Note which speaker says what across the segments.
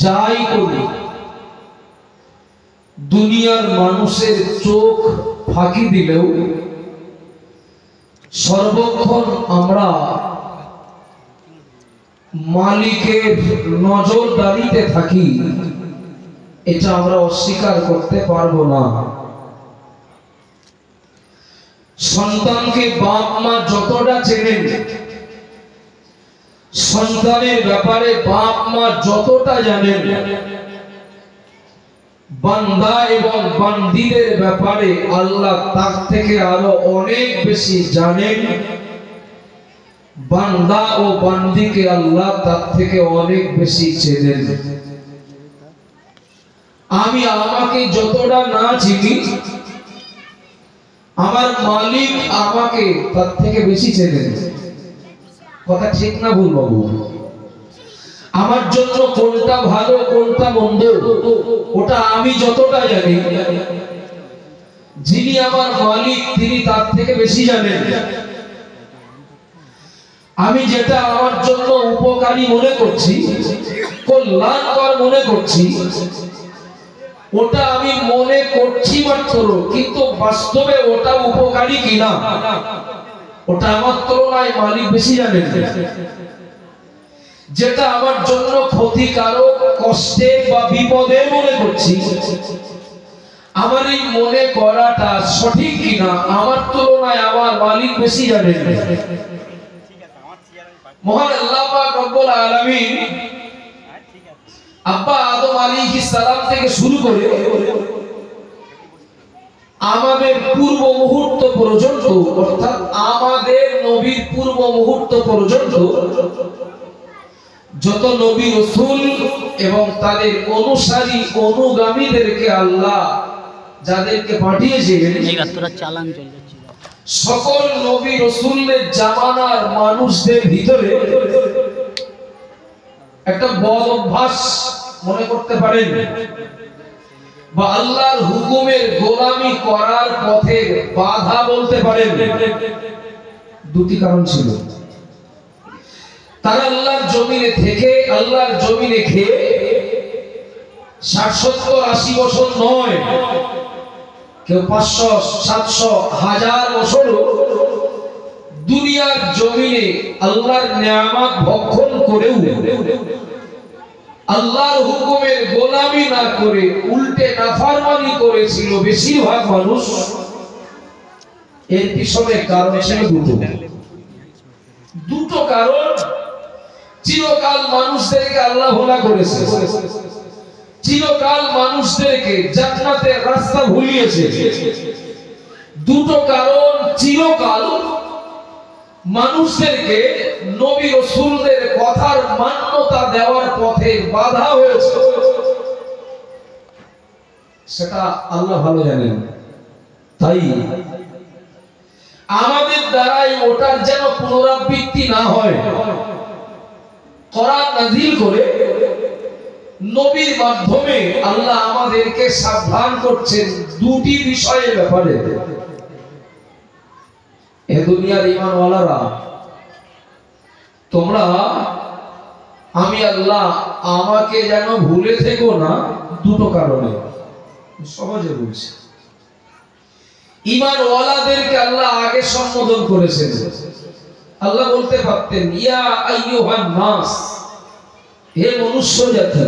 Speaker 1: যাই করি দুনিয়ার মানুষের চোখ ফাঁকি দিলেও সর্বক্ষণ আমরা মালিকের নজরদারিতে থাকি, এটা আমরা অস্বীকার করতে পারবো না। সন্তানকে বাপ মা যতটা চেনেন, সন্তানের ব্যাপারে বাপ মা যতটা জানেন, বান্দা এবং বান্দীদের ব্যাপারে আল্লাহ তার থেকে আরো অনেক বেশি জানেন। বান্দা ও বান্দীকে আল্লাহ তার থেকে অনেক বেশি চেনেন। আমি আমাকে যতটা না চিনি, আমার মালিক আমাকে তার থেকে বেশি চেনেন। কথা ঠিক না ভুল বাবু? আমার জন্য কোনটা ভালো কোনটা মন্দ ওটা আমি যতটা জানি, যিনি আমার মালিক তিনি তার থেকে বেশি জানেন। আমি যেটা আমার জন্য উপকারী মনে করছি, কল্যাণকর মনে করছি, ওটা আমি মনে করছি মাত্র, কিন্তু বাস্তবে ওটা উপকারী কিনা ওটা আমার তুলনায় মালিক বেশি জানেন। যেটা আমার জন্য ক্ষতিকারক, কষ্টের বা বিপদের মনে করছি, আমার এই মনে করাটা সঠিক কিনা আমার তুলনায় আমার মালিক বেশি জানেন। মহান আল্লাহ পাক রব্বুল আলামিন আব্বা আদম আলাইহিস সালাম থেকে শুরু করে আমাদের পূর্ব মুহূর্ত পর্যন্ত, অর্থাৎ আমাদের নবীর পূর্ব মুহূর্ত পর্যন্ত যত নবী রাসূল এবং তাদের অনুসারী অনুগামীদেরকে আল্লাহ যাদেরকে পাঠিয়েছিলেন, সকল নবী রাসূলের জামানার মানুষদের ভিতরে একটা বদ অভ্যাস মনে করতে পারেন, বা আল্লাহর হুকুমের গোলামি করার পথে বাধা বলতে পারেন। দুটি কারণ ছিল। তারা আল্লাহর জমিনে থেকে, আল্লাহর জমিনে খেয়ে 60-70-80 বছর নয়, কেউ 500, 700, 1000 বছর দুনিয়ার জমিনে আল্লাহর নিয়ামত ভক্ষণ করেও আল্লাহর হুকুমের গোলামি না করে উল্টে নাফরমানি করেছিল বেশিরভাগ মানুষ। এর পিছনে কারণ ছিল দুটো কারণ। চিরকাল মানুষদেরকে আল্লাহ ভোলা করেছে, চিরকাল মানুষদেরকে জান্নাতের রাস্তা ভুলিয়েছে। দুটো কারণ চিরকাল মানুষদেরকে নবী রাসূলদের কথার মান্যতা দেওয়ার পথে বাধা হয়েছে, সেটা আল্লাহ ভালো জানেন। তাই আমাদের দ্বারাই ওটার যেন পুনরাবৃত্তি না হয়, কোরআন নাযিল করে নবীর মাধ্যমে আল্লাহ আমাদেরকে সাবধান করছেন দুটি বিষয়ের ব্যাপারে। এ দুনিয়ার ঈমানওয়ালারা, তোমরা আমি আল্লাহ আমাকে যেন ভুলে থেকো না, দুটো কারণে। সহজে বলছি, ঈমানওয়ালাদেরকে আল্লাহ আগে সম্বোধন করেছেন। আল্লাহ বলতে পারতেন ইয়া আইয়ুহান নাস, হে মনুষ্য জাতি,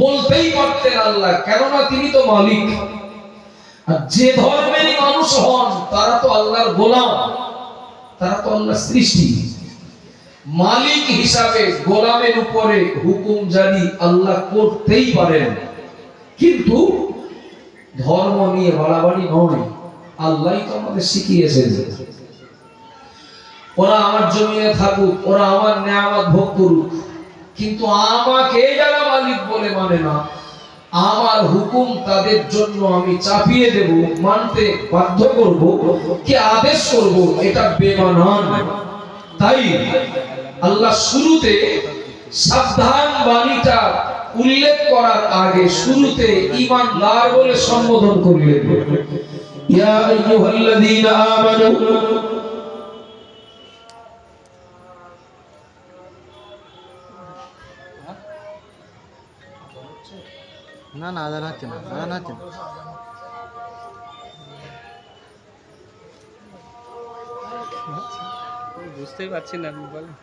Speaker 1: বলতেই পারতেন আল্লাহ, কেননা তিনি তো মালিক। আর যে ধর্মের মানুষ হন তারা তো আল্লাহর গোলাম, তারা তো আল্লাহর সৃষ্টি। মালিক হিসাবে গোলামের উপরে হুকুম জারি আল্লাহ করতেই পারেন, কিন্তু ধর্ম নিয়ে বাড়াবাড়ি নয়। আল্লাহই তো আমাদের শিখিয়েছেন, ওরা আমার জমিনে থাকুক, ওরা আমার নিয়ামত ভোগ করুক, কিন্তু আমাকে যারা মালিক বলে মানে না, আমার হুকুম তাদের জন্য আমি চাপিয়ে দেব, মানতে বাধ্য করব, কি আদেশ করব, এটা বেমানান। তাই আল্লাহ শুরুতে সাবধান বাণীটা উল্লেখ করার আগে শুরুতে ঈমানদার বলে সম্বোধন করলেন। ইয়া আইয়ুহাল্লাযীনা আমানু,
Speaker 2: না না আজান হচ্ছে না, আজান হচ্ছে না।
Speaker 3: বুঝতেই পারছি না আপনি বলেন।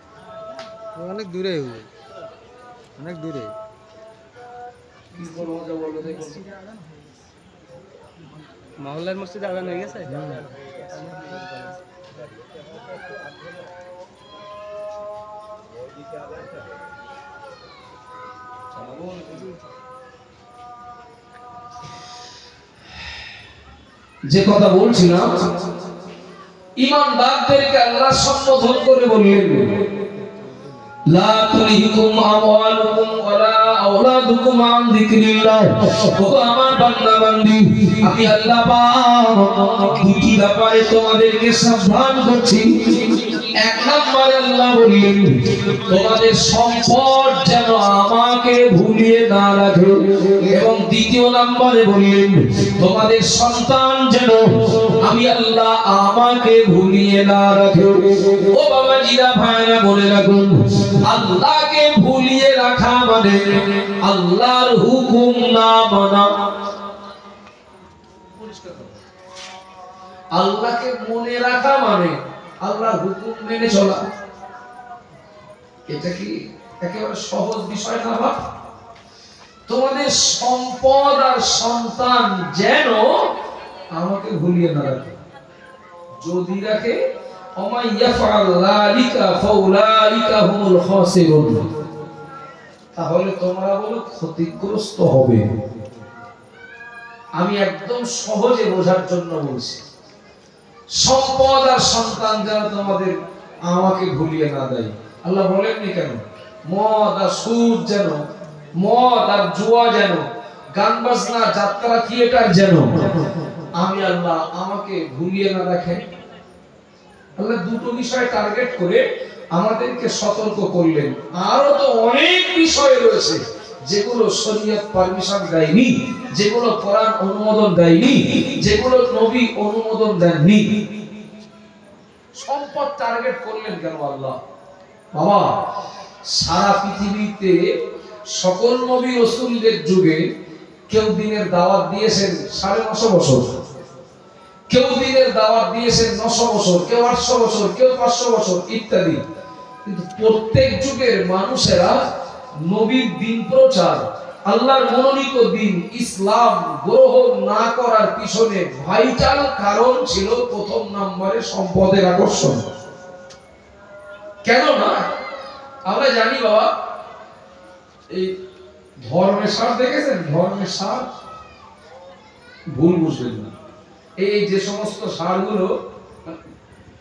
Speaker 2: অনেক দূরে, অনেক দূরে।
Speaker 3: মহল্লার মসজিদে আজান হয়ে গেছে।
Speaker 1: যে কথা বলছিলাম, ঈমানদারদেরকে আল্লাহ সম্বোধন করে বললেন, লা তুলহিকুম আমওয়ালুকুম ওয়ালা আওলাদুকুম আন যিকরিল্লাহ। ও আমার বান্দা বান্দি, আমি আল্লাহ পাক দুটি ব্যাপারে তোমাদেরকে সাবধান করছি। এক নম্বরে আল্লাহ বললেন, তোমাদের সম্পদ যেন আমাকে ভুলিয়ে না রাখে, এবং দ্বিতীয় নম্বরে বললেন, তোমাদের সন্তান যেন আমি আল্লাহ আমাকে ভুলিয়ে না রাখে। ও বাবা জিরা ভাইরা বলে রাখুন, আল্লাহকে ভুলিয়ে রাখা মানে আল্লাহর হুকুম না মানা। আল্লাহকে মনে রাখা মানে আল্লাহর হুকুম মেনে চলা। এটা কি একেবারে সহজ বিষয় না বাপ? তোমাদের সম্পদ আর সন্তান যেন আমাকে ভুলিয়ে না রাখে। যদি রাখে, ওমাই ইয়াফআল যালিকা ফাউলাইকা হুমুল খাসিরুন, তাহলে তোমরা বলো ক্ষতিগ্রস্ত হবে। আমি একদম সহজে বোঝার জন্য বলছি, সম্পদ আর সন্তান যেন তোমাদের আমাকে ভুলিয়ে না দেয়। আল্লাহ বলেননি কেন? মদ আর সুদ যেন, মদ আর জুয়া যেন, গান বাজনা, যাত্রা, থিয়েটার যেন আমি আল্লাহ আমাকে ভুলিয়ে না রাখেন। আল্লাহ দুটো বিষয় টার্গেট করে আমাদেরকে সতর্ক করলেন। আরো তো অনেক বিষয় রয়েছে যেগুলো শরীয়ত পারমিশন দেয়নি, যেগুলো কোরআন অনুমোদন দেয়নি, যেগুলো নবী অনুমোদন দেননি। সম্পদ টার্গেট করলেন কেন আল্লাহ? বাবা, সারা পৃথিবীতে সকল নবী রাসূলদের যুগে কেউ দিনের দাওয়াত দিয়েছেন 950 বছর, কেউ দিনের দাওয়াত দিয়েছেন 900 বছর, কেউ 800 বছর, কেউ 500 বছর ইত্যাদি। কিন্তু প্রত্যেক যুগের মানুষেরা নবীর দিন প্রচার, আল্লাহর মনোনীত দিন ইসলাম গ্রহণ না করার পিছনে ভাইটাল কারণ ছিল প্রথম নম্বরে সম্পদের আকর্ষণ। কেন না? আমরা জানি বাবা, এই ধর্মের সার দেখেছেন? ধর্মের সার ভুল বুঝবেন না। এই যে সমস্ত সারগুলো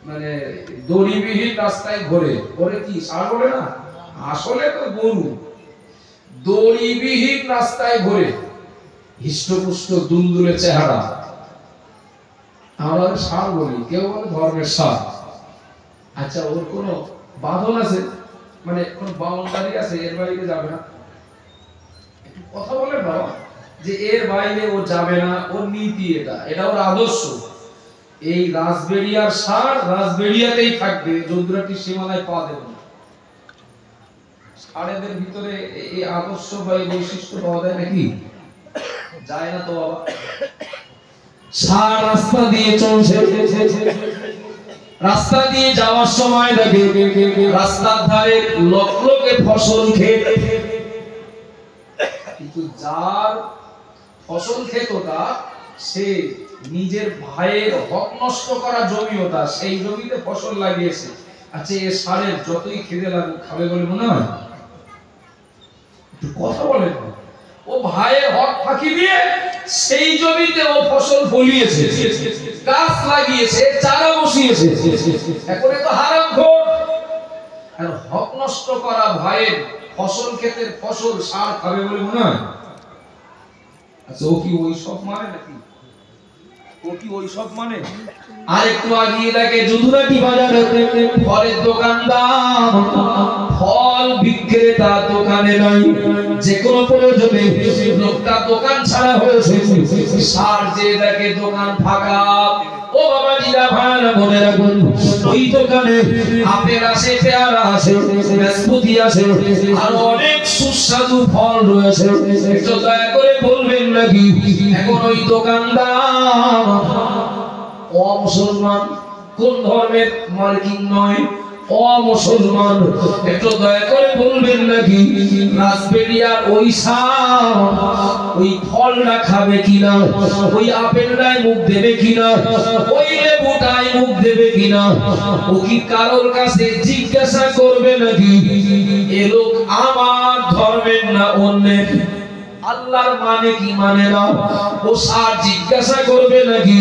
Speaker 1: মানে দড়িবিহীন রাস্তায় ঘোরে, ওরে কি সার বলে না? আসলে তো গরু। দড়িবিহীন রাস্তায় ঘোরে, হিষ্টপুষ্ট দুলদুলে চেহারা, আমরা সার বলি, কেউ বলে ধর্মের সার। আচ্ছা, ওর কোনো বাঁধন আছে? মানে কোন বাউন্ডারি আছে? এর বাইরে যাবে না? একটু কথা বলেন বাবা, যে এর বাইরে ও যাবে না, ওর নীতি এটা, এটা ওর আদর্শ। এই রাজবেড়িয়ার সার রাজবেড়িয়াতেই থাকবে, যদুরাটি সীমানায় পা দেবে না। সারেদের ভিতরে এই আদর্শ বা এই বৈশিষ্ট্য পাওয়া যায় নাকি? যায় না তো বাবা। সার রাস্তা দিয়ে চলছে, রাস্তা দিয়ে যাওয়ার সময় দেখে রাস্তার ধারে লোকে ফসল ক্ষেত, কিন্তু যার ফসল ক্ষেত ওটা, সে নিজের ভাইয়ের হক নষ্ট করা জমি ওটা, সেই জমিতে ফসল লাগিয়েছে। আচ্ছা, এ সারের যতই খেতে লাগুক খাবে বলে মনে হয়? একটু কথা বলেন। ও ভাইয়ের হক ফাঁকি দিয়ে সেই জমিতে ও ফসল ফলিয়েছে, গাছ লাগিয়েছে, চারা বসিয়েছে। এখন এ তো হারামখোর। আর হক নষ্ট করা ভাইয়ের ফসল ক্ষেতের ফসল সার খাবে বলে মনে হয়? আচ্ছা, ও কি ওই সব মানে নাকি? ও কি ওই সব মানে? আর একটু আগিয়ে লাগে যদুরাটি বাজারে ফলের দোকানদার ফল বিক্রেতা দোকানে নাই, যে কোনো প্রয়োজনে লোকটা দোকান ছাড়া হয়েছে, সার যে দেখে দোকান ফাঁকা, ও বাবা জিরা ভাইরা মনে রাখুন, ওই দোকানে আপেল আছে, পেয়ারা আছে, নাশপাতি আছে, আর অনেক সুস্বাদু ফল রয়েছে। একটু দয়া করে বলবেন নাকি এখন ওই দোকানদার অমুসলমান? কোন ধর্মের মার্কিং নয়, অমুসলমান। একটু দয়া করে বলবেন নাকি রাসবেরিয়ার ওই সার ওই ফলটা খাবে কিনা, ওই আপেলটাই মুখ দেবে কিনা, ওই লেবুটাই মুখ দেবে কিনা, ও কি কারোর কাছে জিজ্ঞাসা করবে নাকি এ লোক আমার ধর্মের না অন্যের? আল্লাহর মানে কি মানে না, ও সার জিজ্ঞাসা করবে নাকি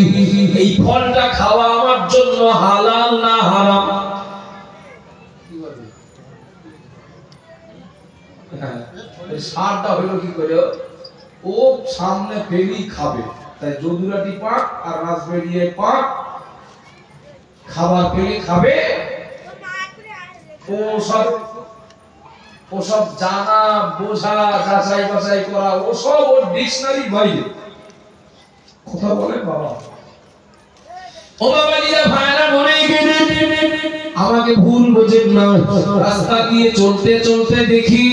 Speaker 1: এই ফলটা খাওয়া আমার জন্য হালাল না হারাম? সারটা হলো কি করে, ও সামনে পেলেই খাবে, তাই যদুরাটি পাক আর রাসবেরিয়া পাক, খাবার পেলে খাবে। ওসব জানা বোঝা যাচাই বাছাই করা ওসব ওর ডিকশনারি বাইরে কথা বলে বাবা। ও বাবা জিরা ভাইরা মনে গেলে আমাকে ভুল বোঝেন না, রাস্তা দিয়ে চলতে চলতে দেখি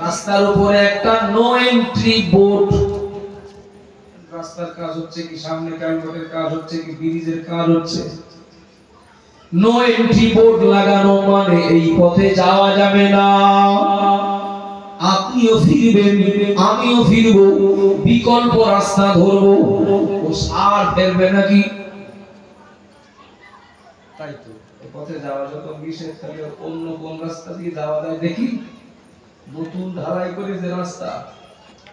Speaker 1: রাস্তার উপরে একটা নো এন্ট্রি বোর্ড। রাস্তার কাজ হচ্ছে কি, সামনে ক্যালভার্টের কাজ হচ্ছে কি, ব্রিজের কাজ হচ্ছে, নো এন্ট্রি বোর্ড লাগানো মানে এই পথে যাওয়া যাবে না, আপনিও ফিরবেন আমিও ফিরবো, বিকল্প রাস্তা ধরবো। ও সার ফেলবে নাকি? তাই তো এই পথে যাওয়া যত বিশেষ, তাহলে অন্য কোন রাস্তা দিয়ে যাওয়া যায় দেখি। নতুন ঢালাই করে যে রাস্তা,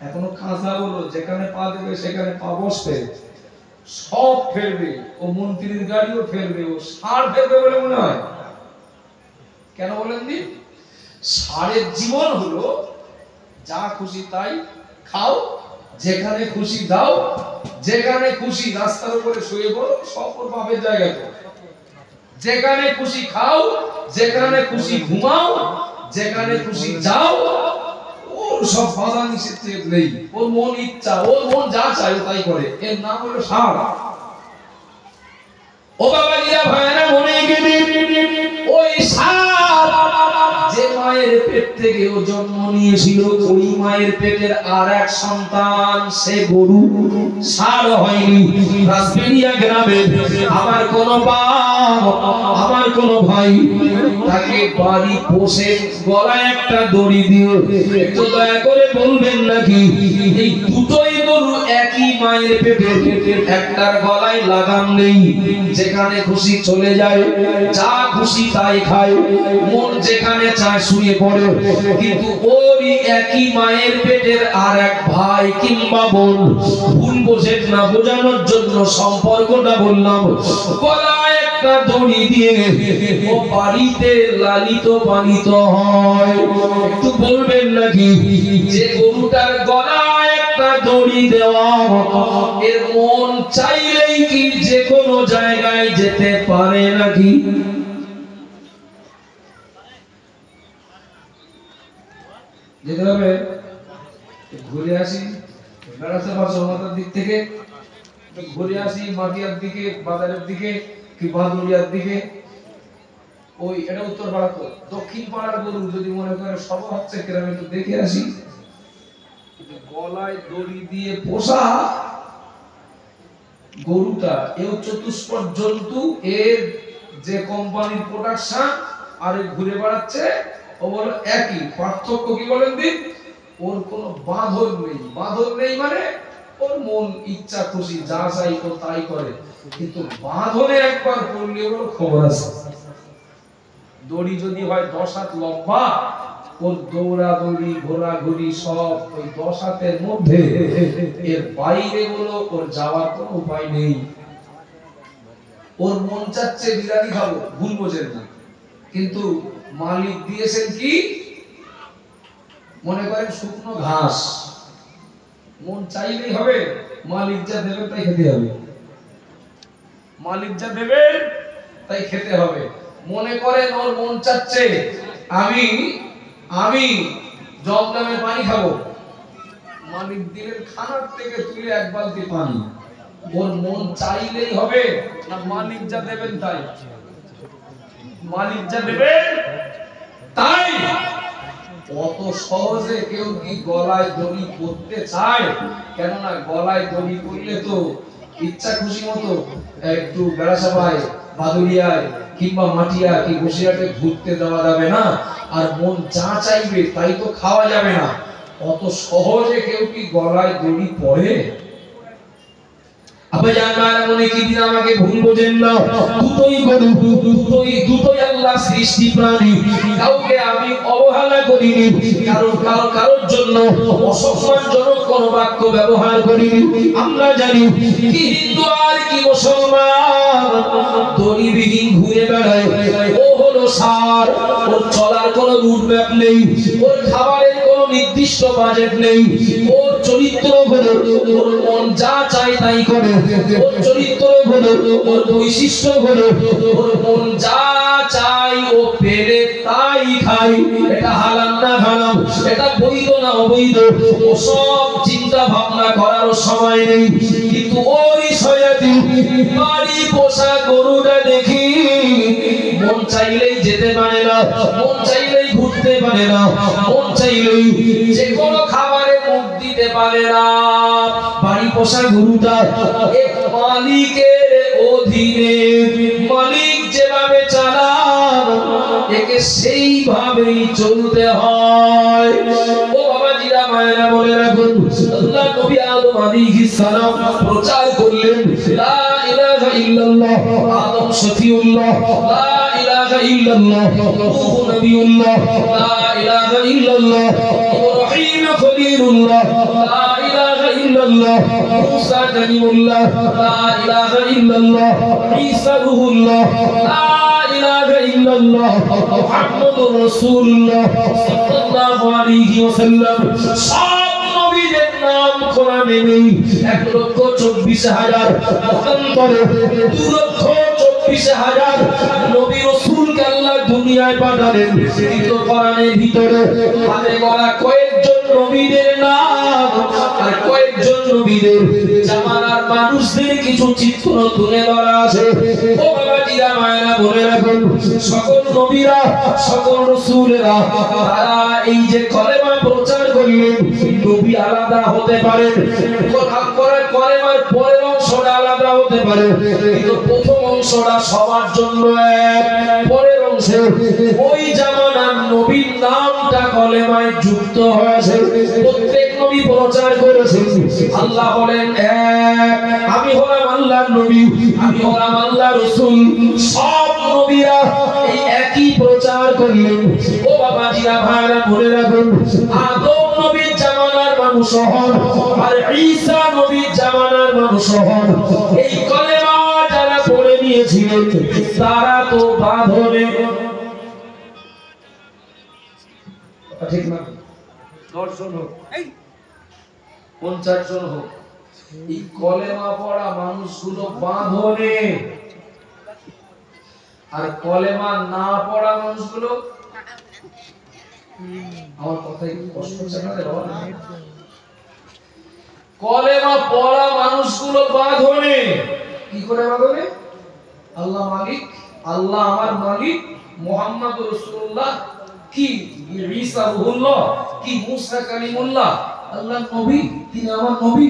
Speaker 1: এখনো কাঁচা বলো, যেখানে পা দেবে সেখানে পা বসবে, সব ফেলবে, ও মন্ত্রীর গাড়িও ফেলবে, ও সার ফেলবে বলে মনে হয়। কেন বলেন দি? সারের জীবন হলো যা খুশি তাই খাও, যেখানে খুশি দাও, যেখানে খুশি রাস্তার উপরে শুয়ে পড়ো, সব ওর বাপের জায়গা তো। যেখানে খুশি খাও, যেখানে খুশি ঘুমাও, যেখানে খুশি যাও, ওর সব বাধা নিষেধ নেই, ওর মন ইচ্ছা, ওর মন যা চায় তাই করে। এর নাম হলো সার। ও বাবা জিরা ভাইরা মনে গেলে ওই সার যে মায়ের পেট থেকে ও জন্ম নিয়েছিল, ওই মায়ের পেটের আর এক সন্তান সে গরু, সার হয়নি। রাসবেরিয়া গ্রামে আমার কোন বাপ, আমার কোন ভাই তাকে বাড়ি পোষে, গলায় একটা দড়ি দিয়ে। একটু দয়া করে বলবেন নাকি এই দুটোই গরু একই মায়ের পেটে, একটার গলায় লাগাম নেই, যেখানে খুশি চলে যায়, যা খুশি তাই খায়, মন যেখানে চায় শুয়ে পড়ে। কিন্তু ওই একই মায়ের পেটের আর এক ভাই কিংবা বোন, ভুল বোঝেন না, বোঝানোর জন্য সম্পর্কটা বললাম, গলায় একটা দড়ি দিয়ে ও বাড়িতে লালিত পালিত হয়। একটু বলবেন নাকি যে গরুটার গলায় একটা দড়ি দেওয়া, এর মন চাইলেই কি যে কোনো জায়গায় যেতে পারে নাকি? যেতে হবে, ঘুরে আসি, বেড়াতে পারছো মাথার দিক থেকে, ঘুরে আসি মাটিয়ার দিকে, বাজারের দিকে কি বাদুড়িয়ার দিকে। ওই এটা উত্তর পাড়া, তো দক্ষিণ পাড়ার গরু যদি মনে করে সভা হচ্ছে গ্রামে, একটু দেখে আসি। গলায় দড়ি দিয়ে পোষা গরুটা এও চতুষ্পদ জন্তু, এর যে কোম্পানির প্রোডাকশন আর ঘুরে বেড়াচ্ছে ও বলে একই। পার্থক্য কি বলেন দিন? ওর কোনো বাঁধন নেই। বাঁধন নেই মানে ওর মন ইচ্ছা খুশি যা চাই ও তাই করে, কিন্তু বাঁধনে একবার পড়লে ওর খবর আছে। দড়ি যদি হয় 10 হাত লম্বা, ওর দৌড়াদৌড়ি ঘোরাঘুরি সব ওই 10 হাতের মধ্যে, এর বাইরে গুলো ওর যাওয়ার কোনো উপায় নেই। ওর মন চাচ্ছে বিরিয়ানি খাবো, ভুল বোঝেন না, কিন্তু মালিক দিয়েছেন কি মনে করেন শুকনো ঘাস, মন চাইলেই হবে, মালিক যা দেবে তাই খেতে হবে, মালিক যা দেবে তাই খেতে হবে। মনে করেন ওর মন চাচ্ছে আমি আমি জমজমের পানি খাবো, মালিক দিলেন খানার থেকে তুলে এক বালতি পানি। ওর মন চাইলেই হবে না মালিক যা দেবেন তাই? মালিক যা দেবেন তাই। অত সহজে কেউ কি গলায় দড়ি পরতে চায়? কেননা গলায় দড়ি পরলে তো ইচ্ছা খুশি মতো একটু বেড়াসাপায়, বাদুড়িয়ায় কিংবা মাটিয়া কি বসিরহাটে ঘুরতে দেওয়া যাবে না, আর মন যা চাইবে তাই তো খাওয়া যাবে না। অত সহজে কেউ কি গলায় দড়ি পরে? মনে কি দিন আমাকে ভুল বোঝেন না, দুটোই আল্লাহ সৃষ্টি প্রাণী, কাউকে আমি অবহেলা করিনি, কারোর জন্য অসম্মানজনক কোনো বাক্য ব্যবহার করিনি। আমরা জানি কি হিন্দু আর কি মুসলমান দড়িবিহীন ঘুরে বেড়ায়, ও হলো সার, ওর চলার কোনো রুট ম্যাপ নেই, ওর খাবারের কোনো নির্দিষ্ট বাজেট নেই, ওর চরিত্র হলো ওর মন যা চায় তাই করে, ওর চরিত্র হলো ওর বৈশিষ্ট্য হলো ওর মন যা চাই ও পেলে তাই খাই। এটা হালাল না হারাম, এটা বৈধ না অবৈধ, ও সব চিন্তা ভাবনা করার সময় নেই। কিন্তু ওই সয়াতি বাড়ি পোষা গরুটা দেখি মন চাইলেই যেতে পারে না, মন চাইলেই ঘুরতে পারে না, মন চাইলেই যে কোনো খাবারে মুখ দিতে পারে না। বাড়ি পোষা গরুটা এক মালিকের অধীনে, মালিক যেভাবে চালান একে সেইভাবেই চলতে হয়। ও বাবাজিরা মায়েরা বলে রাখুন, আল্লাহ নবী আদম আলাইহিস সালাম প্রচার করলেন লা ইলাহা ইল্লাল্লাহ, আদম শফিউল্লাহ, লা ইলাহা ইল্লাল্লাহ, নূহ নবিউল্লাহ, লা ইলাহা ইল্লাল্লাহ, ইব্রাহিম খলিলুল্লাহ, লা ইলাহা ইল্লাল্লাহ, মুসা কালিমুল্লাহ, লা ইলাহা ইল্লাল্লাহ, ঈসা রূহুল্লাহ, লা ইলাহা ইল্লাল্লাহ, মুহাম্মাদুর রাসূলুল্লাহ সাল্লাল্লাহু আলাইহি ওয়াসাল্লাম। সব নবীদের নাম কোরআনে নেই। 1,24,000 মতান্তরে 2,24,000 নবী রাসূলকে আল্লাহ দুনিয়ায় পাঠালেন, কিন্তু কোরআনের ভিতরে হাতে গড়া কয়েকজন নবীদের নাম আর কয়েকজন নবীদের জামানার মানুষদের কিছু চিত্র তুলে ধরা আছে। ও বাবাজিরা মায়েরা বলে রাখুন, সকল নবীরা সকল রাসূলেরা তারা এই যে কলেমা প্রচার করলেন, নবী আলাদা হতে পারে, কলেমার পরের অংশটা আলাদা হতে পারে, কিন্তু প্রথম অংশটা সবার জন্য এক, পরের অংশে ওই জামানার নবীর নামটা কলেমায় যুক্ত হয়েছে। প্রত্যেক নবী প্রচার করেছেন আল্লাহ বলেন এক, আমি হলাম আল্লাহর নবী, আমি হলাম আল্লাহর রাসূল। সব নবীরা এই একই প্রচার করলেন। ও বাবাজিরা ভাইরা বলে রাখুন, আদম নবীর জামানার মানুষ হন আর ঈসা নবীর জামানার মানুষ হন। এই কলেমা যারা পড়ে নিয়েছিলেন তারা তো বাঁধনে, ঠিক না? 10 জন হোক, 50 জন হোক, এই কলেমা পড়া মানুষগুলো বাঁধনে, আর কলেমা না পড়া মানুষগুলো, আমার কথা একটু কষ্ট হচ্ছে না? কলেমা পড়া মানুষগুলো বাঁধনে। কি করে বাঁধনে? আল্লাহ মালিক, আল্লাহ আমার মালিক, মুহাম্মাদুর রাসূলুল্লাহ কি ঈসা রূহুল্লাহ কি মুসা কালিমুল্লাহ, আল্লাহ নবী, তিনি আমার নবী।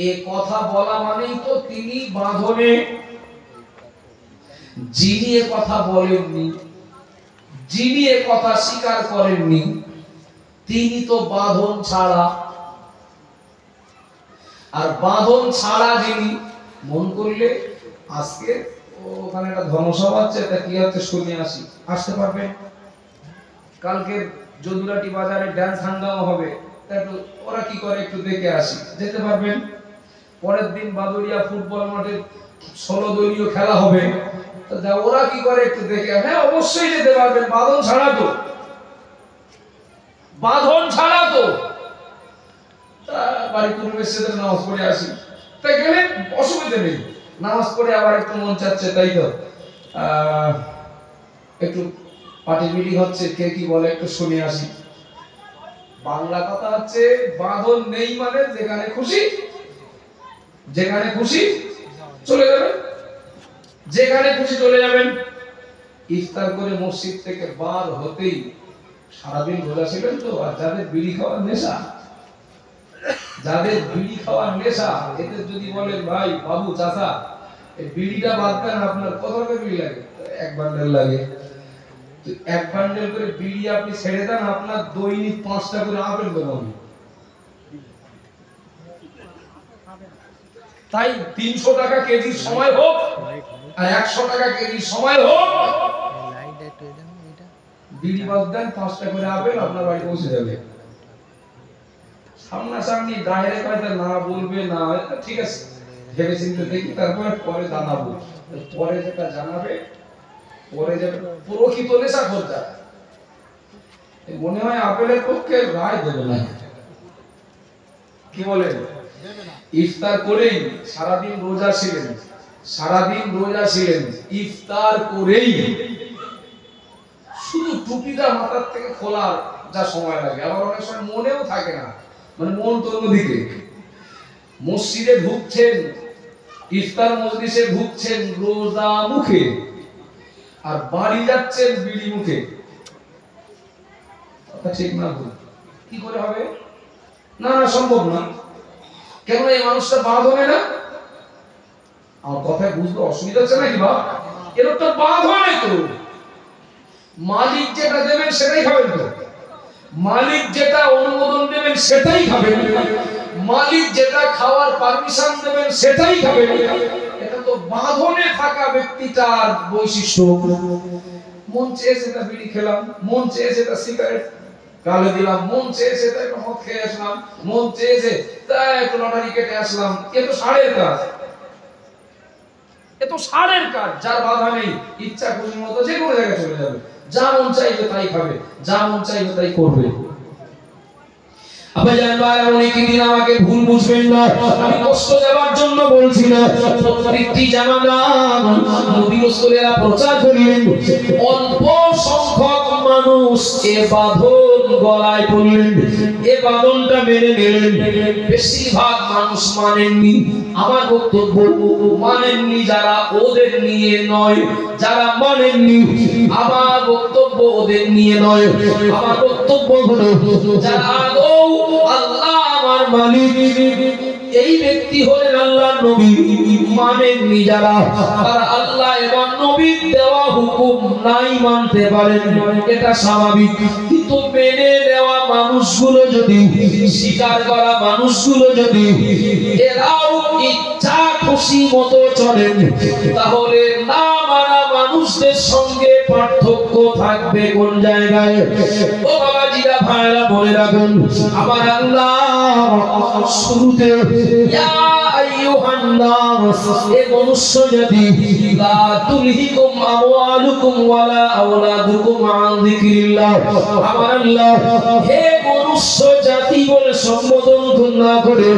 Speaker 1: এই কথা বলা মানেই তো তিনি বাঁধনে। যিনি এ কথা বলেননি, যিনি এ কথা স্বীকার করেননি, তিনি তো বাঁধন ছাড়া। আর বাঁধন ছাড়া যিনি, মন করলে আজকে ওখানে একটা ধর্মসভা হচ্ছে, তা কি হচ্ছে শুনে আসি, আসতে পারবেন? কালকে যদুরাটি বাজারে ড্যান্স হাঙ্গামা হবে, ওরা কি করে একটু দেখে আসি, যেতে পারবেন? পরের দিন বাদুড়িয়া ফুটবল মাঠে 16 দলীয় খেলা হবে, ওরা কি করে একটু দেখে, হ্যাঁ অবশ্যই যেতে পারবেন। বাঁধন ছাড়া তো, বাঁধন ছাড়া তো। বাড়ি পূর্বের নামাজ পড়ে আসি, তা গেলে অসুবিধা নেই, নামাজ পড়ে আবার একটু মন চাচ্ছে, তাই তো একটু পার্টি মিটিং হচ্ছে, কে কি বলে একটু শুনে আসি। বাংলা কথা হচ্ছে বাঁধন নেই মানে যেখানে খুশি চলে যাবেন, যেখানে খুশি চলে যাবেন। ইফতার করে মসজিদ থেকে বার হতেই সারাদিন রোজা ছিলেন তো, আর যাদের বিড়ি খাওয়ার নেশা, এদের যদি বলেন ভাই বাবু চাচা এই বিড়িটা বাদ দেন, আপনার কত টাকা বিড়ি লাগে? 1 বান্ডেল লাগে। তো 1 বান্ডেল করে বিড়ি আপনি ছেড়ে দেন, আপনার দৈনিক 5টা করে আপেল বেরোবে। তাই 300 টাকা কেজির সময় হোক আর 100 টাকা কেজির সময় হোক, বিড়ি বাদ দেন, 5টা করে আপেল আপনার বাড়ি পৌঁছে যাবে। সামনাসামনি ডাইরেক্ট হয়তো না বলবে না, ঠিক আছে ভেবে চিন্তে দেখি, তারপরে পরে জানাবো। পরে যেটা জানাবে, পরে যেটা প্রকৃত নেশা করতে মনে হয় আপেলের পক্ষে রায় দেবে না, কি বলেন? ইফতার করেই সারাদিন রোজা ছিলেন, ইফতার করেই শুধু টুপিটা মাথার থেকে খোলার যা সময় লাগে, আবার অনেক সময় মনেও থাকে না, মানে মন তো অন্যদিকে। মসজিদে ঢুকছেন, ইফতার মজলিসে ঢুকছেন রোজা মুখে, আর বাড়ি যাচ্ছেন বিড়ি মুখে। কথা ঠিক না ভুল? কি করে হবে? না সম্ভব না। কেন এই মানুষটা বাঁধনে না? আমার কথায় বুঝতে অসুবিধা হচ্ছে নাকি? বা এর তো বাঁধনে তো মালিক যেটা দেবেন সেটাই খাবেন, তো মালিক যেটা অনুমোদন দেবেন সেটাই খাবেন, মালিক যেটা খাওয়ার পারমিশন দেবেন সেটাই খাবেন। এটা তো বাঁধনে থাকা ব্যক্তিটার বৈশিষ্ট্য। মন চেয়েছে তা বিড়ি খেলাম, মন চেয়েছে তা সিগারেট গালে দিলাম, মন চেয়েছে তা একটু মদ খেয়ে আসলাম, মন চেয়েছে তা একটু লটারি কেটে আসলাম। এ তো ষাঁড়ের কাজ, যার বাধা নেই, ইচ্ছা খুশি মতো যে কোনো জায়গায় চলে যাবে, যা মন চাইবে তাই খাবে, যা মন চাইবে তাই করবে। আবার জান ভাই, অনেকদিন আমাকে ভুল বুঝবেন না, আমি কষ্ট দেওয়ার জন্য বলছি না। প্রত্যেকটি জামানা নবী রাসূলেরা প্রচার করিলেন, অল্প সংখ্যক মানুষ এ বাঁধন গলায় পড়লেন, এ বাঁধনটা মেনে নিলেন। বেশিরভাগ মানুষ মানেননি। আমার বক্তব্য, মানেননি যারা ওদের নিয়ে নয়, যারা মানেননি আমার বক্তব্য ওদের নিয়ে নয়। আমার বক্তব্য হলো যারা আদৌ আল্লাহ আমার মালিক, এই ব্যক্তি হলেন আল্লাহর নবী, মানেননি যারা, তারা আল্লাহ এবং নবীর দেওয়া হুকুম নাই মানতে পারেন, এটা স্বাভাবিক। কিন্তু মেনে নেওয়া মানুষগুলো যদি, স্বীকার করা মানুষগুলো যদি এরাও ইচ্ছা খুশি মতো চলেন, তাহলে না মানা মানুষদের সঙ্গে পার্থক্য থাকবে কোন জায়গায়? ও বাবাজিরা ভাইরা বলে রাখুন, আমার আল্লাহ শুরুতে ইয়া আইয়ুহান নাস, এ মনুষ্য জাতি, লা তুলহিকুম আমওয়ালুকুম ওয়ালা আওলাদুকুম আন যিকরিল্লাহ। আমার আল্লাহ হে মনুষ্য জাতি বলে সম্বোধন না করে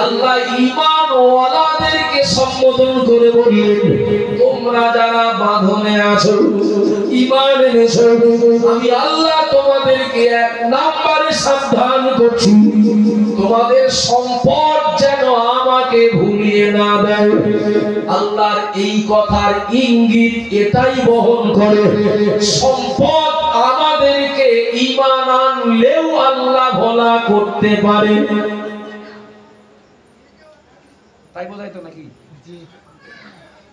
Speaker 1: আল্লাহ ঈমান ওয়ালাদেরকে সম্বোধন করে বললেন, তোমরা যারা বাঁধনে আছো, ঈমান এনেছো, আমি আল্লাহ তোমাদেরকে 1 নম্বরে সাবধান করছি, তোমাদের সম্পদ যেন আমাকে ভুলিয়ে না দেয়। আল্লাহর এই কথার ইঙ্গিত এটাই বহন করে, সম্পদ আমাদেরকে ঈমান আনলেও আল্লাহ ভোলা করতে পারে। তাই বোঝাইতো নাকি?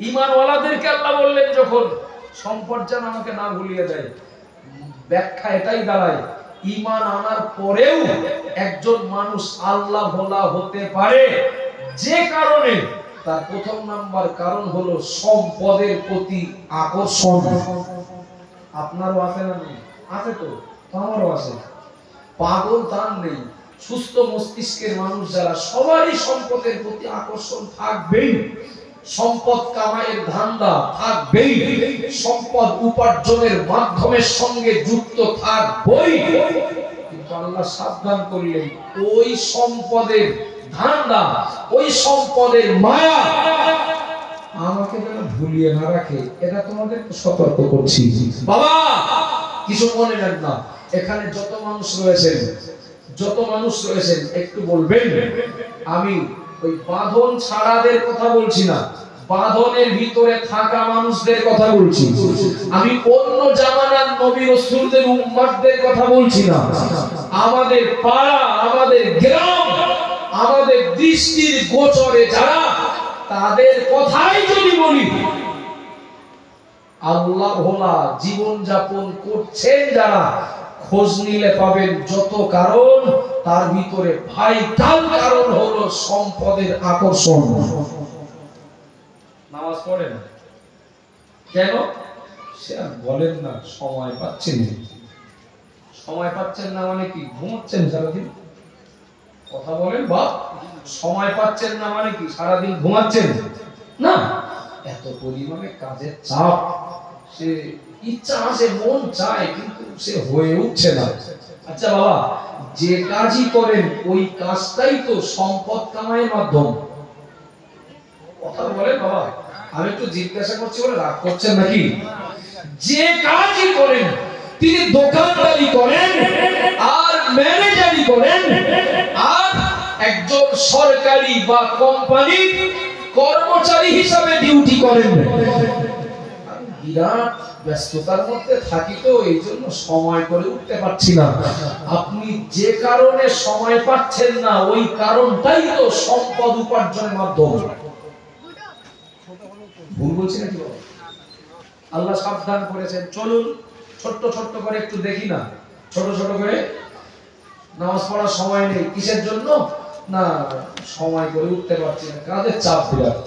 Speaker 1: ঈমান ওয়ালাদেরকে আল্লাহ বললেন যখন সম্পদ যেন আমাকে না ভুলিয়ে দেয়, ব্যাখ্যা এটাই দাঁড়ায় ঈমান আনার পরেও একজন মানুষ আল্লাহ ভোলা হতে পারে, যে কারণে তার প্রথম নাম্বার কারণ হলো সম্পদের প্রতি আকর্ষণ। আপনারও আছে না? নেই? আছে তো, আমারও আছে। পাগল তার নেই, সুস্থ মস্তিষ্কের মানুষ যারা, সবারই সম্পদের প্রতি আকর্ষণ থাকবেই, সম্পদ কামাইয়ের ধান্দা থাকবেই, সম্পদ উপার্জনের মাধ্যমের সঙ্গে যুক্ত থাকবেই। কিন্তু আল্লাহ সাবধান করলেন, ওই সম্পদের ধান্দা, ওই সম্পদের মায়া আমাকে যেন ভুলিয়ে না রাখে, এটা তোমাদের সতর্ক করছি। বাবা কিছু মনে নেন না, এখানে যত মানুষ রয়েছেন একটু বলবেন, আমি ওই বাঁধন ছাড়াদের কথা বলছি না, বাঁধনের ভিতরে থাকা মানুষদের কথা বলছি। আমি অন্য জামানার নবী রাসূলদের উম্মতদের কথা বলছি না। আমাদের পাড়া, আমাদের গ্রাম, আমাদের দৃষ্টির গোচরে যারা, তাদের কথাই যদি বলি, আল্লাহ ভোলা জীবন যাপন করছেন যারা, খোঁজ নিলে পাবেন যত কারণ, তার ভিতরে ভাইটাল কারণ হলো সম্পদের আকর্ষণ। নামাজ পড়েন কেন? সে আর বলেন না, সময় পাচ্ছেন না মানে কি ঘুমাচ্ছেন সারাদিন? কথা বলেন বাপ, সময় পাচ্ছেন না মানে কি সারাদিন ঘুমাচ্ছেন না? এত পরিমাণে কাজের চাপ, সে ইচ্ছা আছে, মন চায়, কিন্তু সে হয়ে উঠছে না। আচ্ছা বাবা, যে কাজই করেন ওই কাজটাই তো সম্পদ কামাইয়ের মাধ্যম। কথা বলেন বাবা, আমি একটু জিজ্ঞাসা করছি বলে রাগ করছেন নাকি? যে কাজই করেন, তিনি দোকানদারি করেন আর ম্যানেজারি করেন আর একজন সরকারি বা কোম্পানির কর্মচারী হিসাবে ডিউটি করেন, বিরাট ব্যস্ততার মধ্যে থাকি, তো এই জন্য সময় করে উঠতে পারছি না। আপনি যে কারণে সময় পাচ্ছেন না, ওই কারণটাই তো সম্পদ উপার্জনের মাধ্যম। ভুল বলছি নাকি বাবা? আল্লাহ সাবধান করেছেন। চলুন ছোট্ট ছোট্ট করে একটু দেখি না, ছোট ছোট করে। নামাজ পড়ার সময় নেই, কিসের জন্য? না সময় করে উঠতে পারছি না, কাজের চাপ বিরাট।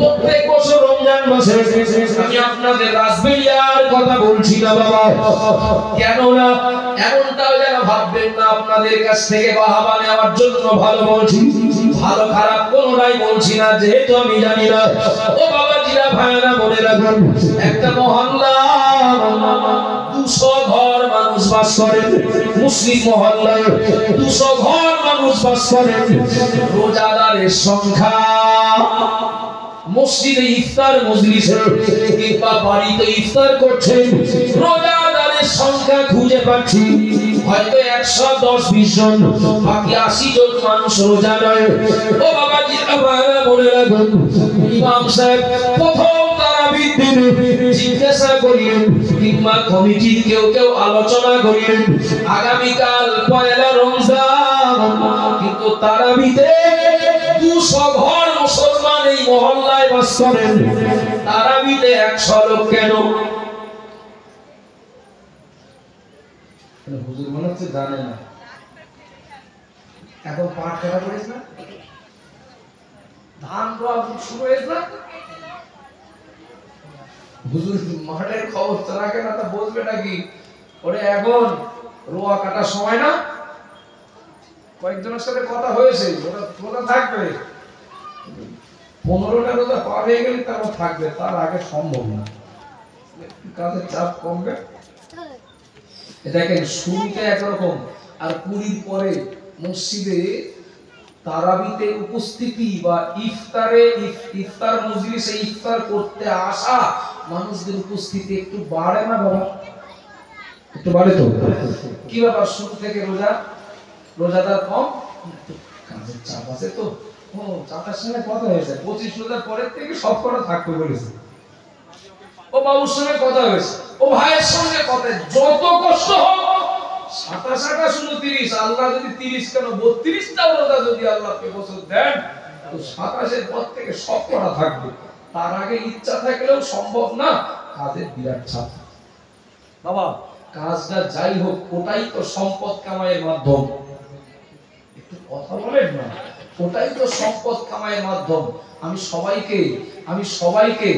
Speaker 1: প্রত্যেক বছর রমজান মাসে আমি আপনাদের রাসবেরিয়ার কথা বলছি না বাবা, কেন না এমনটাও যেন ভাববেন না আপনাদের কাছ থেকে বাহাবা নেওয়ার জন্য ভালো বলছি, ভালো খারাপ কোনোটাই বলছি না, যেহেতু আমি জানি না। ও বাবাজিরা, ভাইরা, মনে রাখুন, একটা মহল্লা 200 ঘর মানুষ বাস করেন, মুসলিম মহল্লায় 200 ঘর মানুষ বাস করেন। রোজাদারের সংখ্যা মসজিদে ইফতার মজলিসে কিংবা বাড়িতে ইফতার করছেন, রোজাদারের সংখ্যা খুঁজে পাচ্ছি হয়তো 110-20 জন, বাকি 80 জন মানুষ রোজা নয়। ও বাবাজি, আপনারা মনে রাখুন, ইমাম সাহেব প্রথম তারাবির দিনে জিজ্ঞাসা করিলেন কিংবা কমিটির কেউ আলোচনা করিলেন, আগামীকাল পয়লা রমজান, কিন্তু তারাবিতে 200 ঘর মুসলমান এই মহল্লায় বাস করেন, তারাবিতে 100 লোক কেন? হুজুর মনে হচ্ছে জানে না। এখন পাট কাটা করিস না, ধান রোয়া শুরু হয়েছে না, হুজুর মাঠের খবর তো রাখে না, তা বলবে নাকি ওরে এখন রোয়া কাটার সময় না? কয়েকজনের সাথে কথা হয়েছে, ওরা থাকবে 15টা রোজা পার হয়ে গেলে তারপর থাকবে, তার আগে সম্ভব না, কাজের চাপ কমবে। দেখেন শুরুতে একরকম, আর 20 পরে মসজিদে তারাবিতে উপস্থিতি বা ইফতার মজলিসে ইফতার করতে আসা মানুষদের উপস্থিতি একটু বাড়ে না বাবা? একটু বাড়ে তো। কি ব্যাপার, শুরু থেকে রোজাদার কম, কাজের চাপ আছে তো। ও চাচার সঙ্গে কথা হয়েছে, 25 রোজার পরের থেকে সব কটা থাকতে বলেছে। ও বাবুর সঙ্গে কথা হয়েছে, ও ভাইয়ের সঙ্গে কথা, যত কষ্ট হোক 27 শুধু 30, আল্লাহ যদি 30 কেন 32টাও রোজা যদি আল্লাহকে বছর দেন, তো 27 পর থেকে সব করা থাকবে। তার আগে ইচ্ছা থাকলেও সম্ভব না, কাজের বিরাট চাপ। বাবা কাজটা যাই হোক, ওটাই তো সম্পদ কামাইয়ের মাধ্যম। একটু কথা বলেন না, ওটাই তো সম্পদ কামাইয়ের মাধ্যম। আমি সবাইকে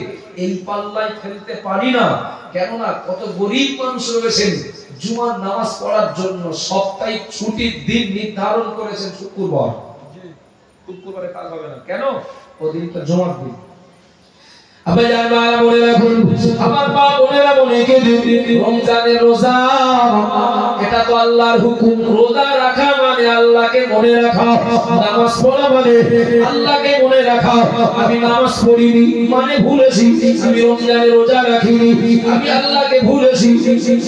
Speaker 1: এই পাল্লায় ফেলতে পারি না, কেননা কত গরিব মানুষ রয়েছেন জুমার নামাজ পড়ার জন্য সাপ্তাহিক ছুটির দিন নির্ধারণ করেছেন শুক্রবারে কাজ হবে না, কেন? ওদিন তো জুমার দিন। আবে জানবারা মনে রাখুন, আমার মা বোনেরা মনে কে রমজানের রোজা, এটা তো আল্লাহর হুকুম। রোজা রাখা মানে আল্লাহকে মনে রাখা, নামাজ পড়া মানে আল্লাহকে মনে রাখা। আমি নামাজ পড়িনি মানে ভুলেছি, আমি রমজানের রোজা রাখিনি আমি আল্লাহকে ভুলেছি।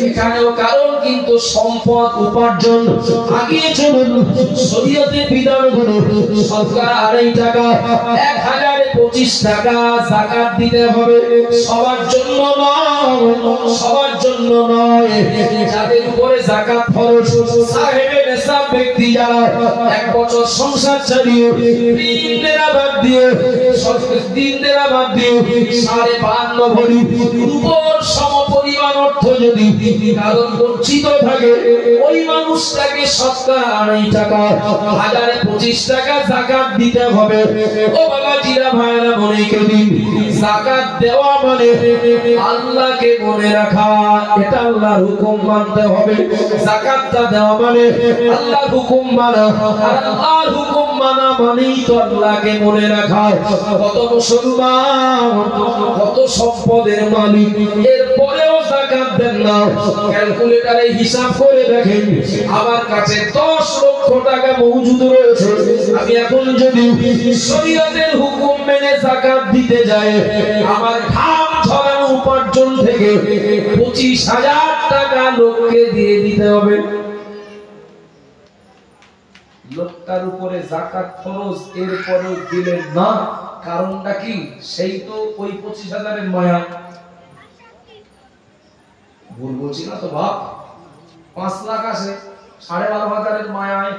Speaker 1: এখানেও কারণ কিন্তু সম্পদ উপার্জন আগিয়ে চলুন। শরীয়তে বিধান হলো শতকরা 2.5 টাকা 1025 টাকা যাকাত দিতে হবে। সবার জন্য নয়, সবার জন্য নয়, যাদের উপরে যাকাত ফরজ, সাহেবে নেশাব ব্যক্তি যারা 1 বছর সংসার চালিয়ে দিন দেনা বাদ দিয়ে 52.5 ভরি রূপর সমপরিমাণ অর্থ যদি কারণ বঞ্চিত থাকে, ওই মানুষটাকে শতকরা 2.5 টাকা 1025 টাকা যাকাত দিতে হবে। ও বাবা জিরা ভাইরা মনে করিন, যাকাত দেওয়া মানে আল্লাহকে মনে রাখা, এটা আল্লাহর হুকুম মানতে হবে। যাকাতটা দেওয়া মানে আল্লাহর হুকুম মানা, আর আল্লাহর হুকুম মানা মানেই তো আল্লাহকে মনে রাখা। কত মুসলমান কত সম্পদের মালিক, এরপরেও যাকাত দেন না। ক্যালকুলেটরে হিসাব করে দেখেন, আমার কাছে 10 লক্ষ টাকা মজুদ রয়েছে, আমি এখন যদি শরীয়তের হুকুম মেনে যাকাত দিতে যাই, আমার ঘাম ঝরানো উপার্জন থেকে 25,000 টাকা লোককে দিয়ে দিতে হবে। লোকটার উপরে যাকাত ফরজ, এরপরেও দিলেন না, কারণটা কি? সেই তো ওই 25,000 এর মায়া। ভুল বলছি না তো বাপ? 5 লাখ আছে, 12,500 এর মায়ায়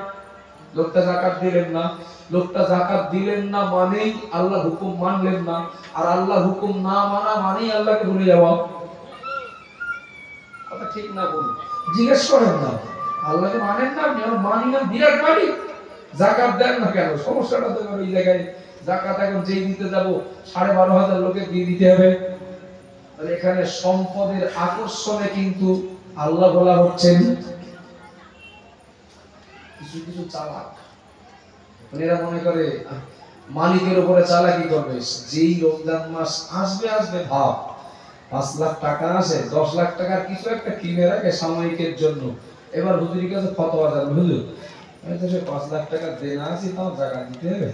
Speaker 1: লোকটা যাকাত দিলেন না। লোকটা যাকাত দিলেন না মানেই আল্লাহ হুকুম মানলেন না, আর আল্লাহ হুকুম না মানা মানেই আল্লাহকে ভুলে যাওয়া। কথা ঠিক না বলুন? জিজ্ঞেস করেন না, আল্লাহকে মানেন না? আপনি মানি না, বিরাট মানি, যাকাত দেন না কেন? সমস্যাটা তো ওই জায়গায়। যাকাত এখন যেই দিতে যাব 12,500 লোকে দিয়ে দিতে হবে। তাহলে এখানে সম্পদের আকর্ষণে কিন্তু আল্লাহ বলা হচ্ছেন। কিছু কিছু চালাক এরা মনে করে মালিকের উপরে চালাকি করবে। যেই রমজান মাস আসবে আসবে ভাব 5 লাখ টাকা আছে, 10 লাখ টাকার কিছু একটা কিনে রাখে সাময়িকের জন্য। এবার হুজুরের কাছে ফতোয়া দেন, হুজুর আমি তো 5 লাখ টাকা দেনা আছে, তাও জাকাত দিতে হবে।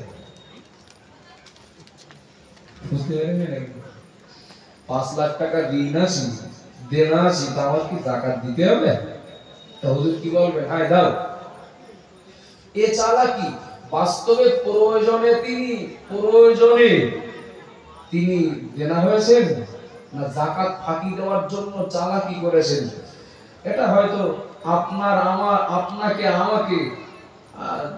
Speaker 1: বুঝতে পারেন নাকি? 5 লাখ টাকা ঋণ আছে, দেনা আছে, তাও কি জাকাত দিতে হবে? তো হুজুর কি বলবেন? হ্যাঁ দাও। এ চালাকি। বাস্তবে প্রয়োজনে তিনি দেনা হয়েছেন না যাকাত ফাঁকি দেওয়ার জন্য চালাকি করেছেন? এটা হয়তো আপনাকে আমাকে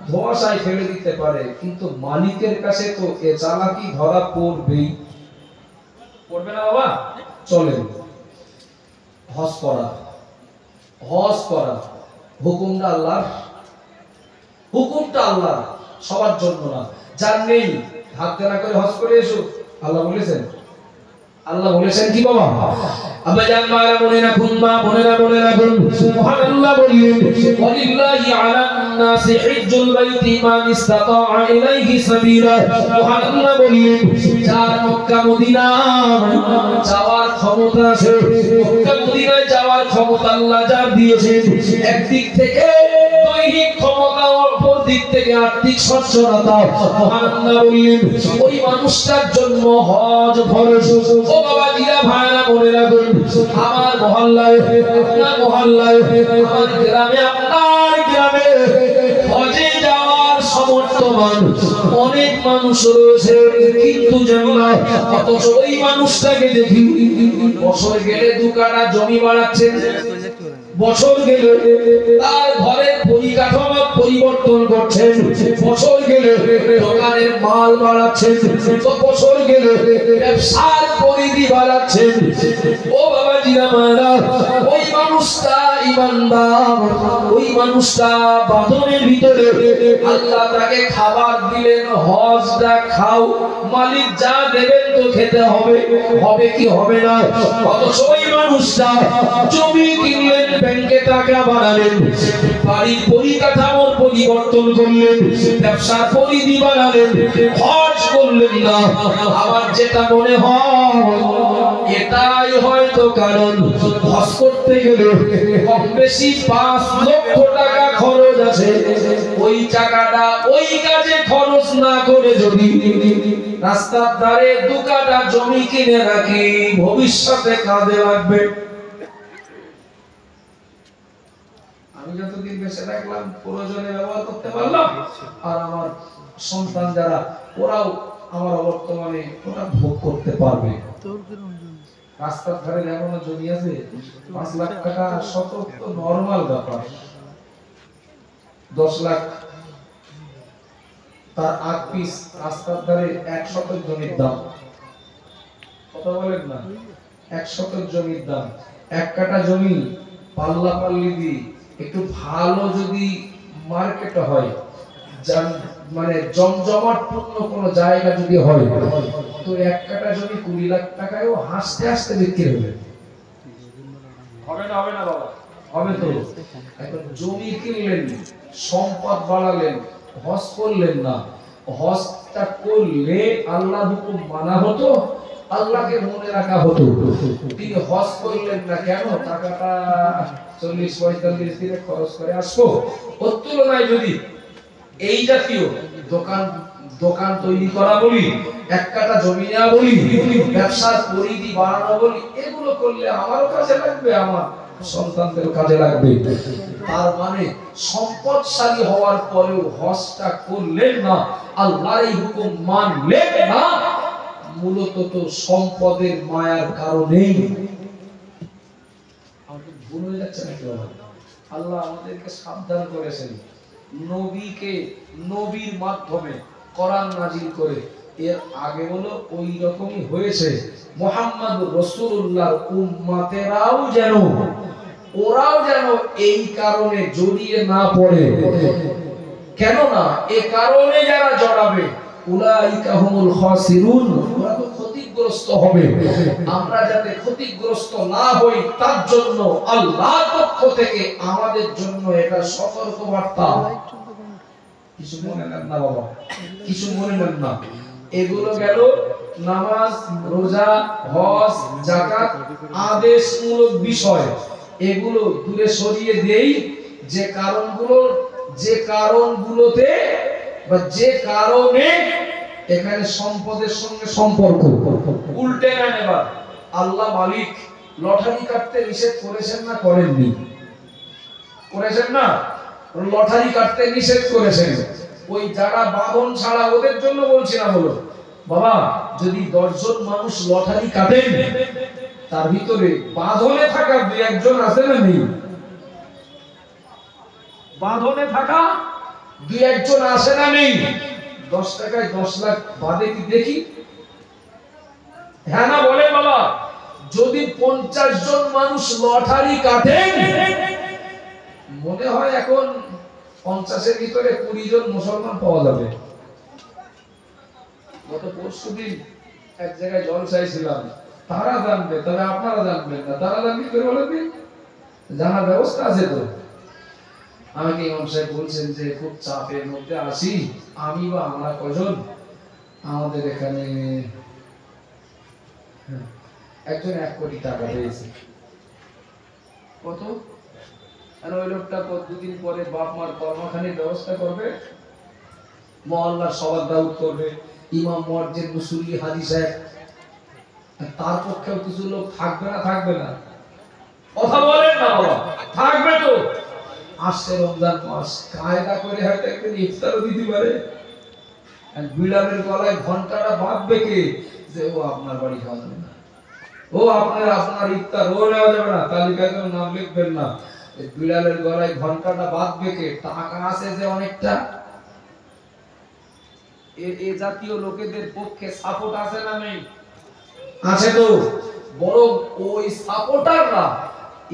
Speaker 1: ধোঁয়াশায় ফেলে দিতে পারে, কিন্তু মালিকের কাছে তো এ চালাকি ধরা পড়বেই। পড়বে না বাবা? চলেন হজ করা হুকুমটা আল্লাহর, হুকুমটা আল্লাহ, সবার জন্য না। যার নেই হাত দেনা করে হজ করে এসো, আল্লাহ বলেছেন। আল্লাহ বলেছেন কি বাবা? আব্বা জান মারা মনে রাখুন, মা বোনেরা মনে রাখুন, সুবহানাল্লাহ বলিয়ে ওয়ালিল্লাহি আলান নাসি হিজ্জুল বাইতি মান ইসতাতাআ ইলাইহি সাবিলা। সুবহানাল্লাহ বলিয়ে যার মক্কা মদিনা যাওয়ার ক্ষমতা আছে, মক্কা মদিনায় যাওয়ার ক্ষমতা আল্লাহ যার দিয়েছেন, একদিক থেকে দৈহিক ক্ষমতা, অপর দিক থেকে আর্থিক সচ্ছলতা, সুবহানাল্লাহ বলিয়ে ওই মানুষটার জন্য হজ ফরজ। ও বাবা জিরা ভাইরা মনে রাখুন, আমার মহল্লায়, আপনার মহল্লায়, আমার গ্রামে, আপনার গ্রামে হজে যাওয়ার সমর্থমান অনেক মানুষ রয়েছে, কিন্তু জান্নাত অথচ ওই মানুষটাকে দেখি বছর গেলে 2 কাঠা জমি বাড়াচ্ছেন, বছর গেলে তার ঘরের পরিকাঠামো পরিবর্তন করছেন, বছর গেলে দোকানের মাল বাড়াচ্ছেন, তো বছর গেলে ব্যবসার পরিধি বাড়াচ্ছেন। ও বাবা জিরা মারা, ওই মানুষটা ইমানদার, ওই মানুষটা বাঁধনের ভিতরে আল্লাহ তাকে খাবার দিলেন, হজটা খাও, মালিক যা দেবেন তো খেতে হবে, হবে কি হবে না? অথচ ওই মানুষটা জমি কিনলেন, ব্যাংকে টাকা বাড়ালেন, বাড়ির পরিকাঠামোর পরিবর্তন করলেন, ব্যবসার পরিধি বাড়ালেন, হজ করলেন না। আমার যেটা মনে হয় এটাই হয়তো কারণ, হজ করতে গেলে কম বেশি 5 লক্ষ টাকা খরচ আছে। ওই টাকাটা ওই কাজে খরচ না করে যদি রাস্তার ধারে 2 কাঠা জমি কিনে রাখি, ভবিষ্যতে কাজে লাগবে। আমি যতদিন বেঁচে থাকলাম প্রয়োজনে ব্যবহার করতে পারলাম, আর আমার সন্তান যারা ওরাও আমার বর্তমানে ওরা ভোগ করতে পারবে। রাস্তার ধারে এমন জমি আছে 5 লাখ টাকা শতক তো নরমাল ব্যাপার, 10 লাখ তার 8 পিস রাস্তার ধারে 1 শতক জমির দাম। কথা বলেন না, 1 শতক জমির দাম। 1 কাঠা জমি পাল্লা পাল্লি দিয়ে একটু ভালো যদি মার্কেট হয়, মানে জমজমাটপূর্ণ কোন জায়গা যদি হয়, তো 1 কাঠা জমি 20 লাখ টাকায়ও হাসতে হাসতে বিক্রি হবে। হবে না? হবে না বাবা? হবে তো। এখন জমি কিনলেন, সম্পদ বাড়ালেন, হজ করলেন না। হজটা করলে আল্লাহর হুকুম মানা হতো, আল্লাহকে মনে রাখা হতো। তিনি হজ করলেন না কেন? টাকাটা 40-45 দিনে খরচ করে আসবো। ওর তুলনায় যদি এই জাতীয় দোকান তৈরি করা বলি, 1 কাঠা জমি নেওয়া বলি, ব্যবসার পরিধি বাড়ানো বলি, এগুলো করলে আমারও কাজে লাগবে, আমার সন্তানদের কাজে লাগবে। তার মানে সম্পদশালী হওয়ার পরেও হজটা করলেন না, আল্লাহর এই হুকুম মানলেন না, মূলত তো সম্পদের মায়ার কারণেই। আমাদের ভুল হয়ে যাচ্ছে নাকি বাবা? আল্লাহ আমাদেরকে সাবধান করেছেন, নবীর মাধ্যমে কোরআন নাজিল করে। এর আগে হলো ওই রকমই হয়েছে। মুহাম্মদুর রাসূলুল্লাহর উম্মতেরাও যেন এই কারণে জড়িয়ে না পড়ে। কেন না? এ কারণে যারা জড়াবে উলাইকা হুমুল খাসিরুন, ওরা তো ক্ষতিগ্রস্ত হবে। আমরা যাতে ক্ষতিগ্রস্ত না হই তার জন্য আল্লাহর পক্ষ থেকে আমাদের জন্য এটা সতর্ক বার্তা। কিছু মনে নেন না বাবা, কিছু মনে নেন না। এগুলো গেল নামাজ, রোজা, হজ, যাকাত আদেশমূলক বিষয়। এগুলো দূরে সরিয়ে দেই যে কারণগুলোতে বা যে কারণে এখানে সম্পদের সঙ্গে সম্পর্ক। উল্টে নেন এবার। আল্লাহ মালিক লটারি কাটতে নিষেধ করেছেন না করেননি? করেছেন না? লটারি কাটতে নিষেধ করেছেন। ওই যারা বাঁধন ছাড়া ওদের জন্য বলছি না, বলো বাবা, যদি 10 জন মানুষ লটারি কাটেন, তার ভিতরে বাঁধনে থাকা 2-1 জন আছে না নেই? বাঁধনে থাকা 2-1 জন আসে না নেই? 10 টাকায় 10 লাখ বাদে কি দেখি? হ্যাঁ না বলে বাবা? যদি 50 জন মানুষ লটারি কাটেন, মনে হয় এখন 50-এর ভিতরে 20 জন মুসলমান পাওয়া যাবে। গত পরশুদিন এক জায়গায় জলসায় ছিলাম, তারা জানবে তবে আপনারা জানবেন না। তারা জানবে করে বলবেন, জানার ব্যবস্থা আছে তো? আমাকে ইমাম সাহেব বলছেন যে খুব চাপের মধ্যে আছি, আমি বা আমরা কজন, আমাদের এখানে একজন 1 কোটি টাকা পেয়েছে। কত? আর ওই লোকটা 2 দিন পরে বাপ মার কর্মখানির ব্যবস্থা করবে, মহল্লার সবার দাউদ করবে, ইমাম মুয়াজ্জিন মুসল্লি হাজী সাহেব, তার পক্ষেও কিছু লোক থাকবে না? কথা বলেন না বাবা, থাকবে তো। আসছে রমজান মাস, কায়দা করে হয়তো একদিন ইফতারও দিতে পারে। আর বিড়ালের গলায় ঘন্টাটা বাঁধবে কে যে ও আপনার বাড়ি খাওয়া যাবে না, ও আপনার ইফতার ও নেওয়া যাবে না, তালিকায় কোনো নাম লিখবেন না। বিড়ালের গলায় ঘন্টাটা বাঁধবে কে? টাকা আছে যে অনেকটা। এ জাতীয় লোকেদের পক্ষে সাপোর্ট আছে না নেই? আছে তো। বরং ওই সাপোর্টাররা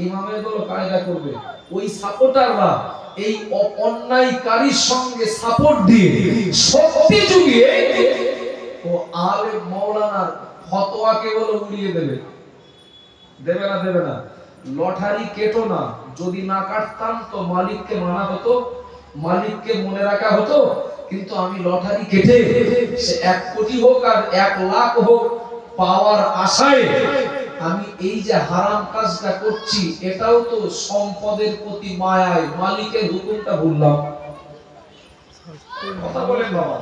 Speaker 1: ইমামের গুলো কায়দা করবে, ওই সাপোর্টাররা এই অন্যায়কারীর সঙ্গে সাপোর্ট দিয়ে শক্তি জুগিয়ে ও আলেম মাওলানার ফতোয়াকে বলে উড়িয়ে দেবে, দেবে না দেবে না। লটারি কেটো না, যদি না কাটতাম তো মালিককে মানা হতো, মালিককে মনে রাখা হতো। কিন্তু আমি লটারি কেটে সে 1 কোটি হোক আর 1 লাখ হোক পাওয়ার আশায় আমি এই যে হারাম কাজটা করছি, এটাও তো সম্পদের প্রতি মায়ায় মালিকের হুকুমটা ভুললাম। কথা বলেন বাবা,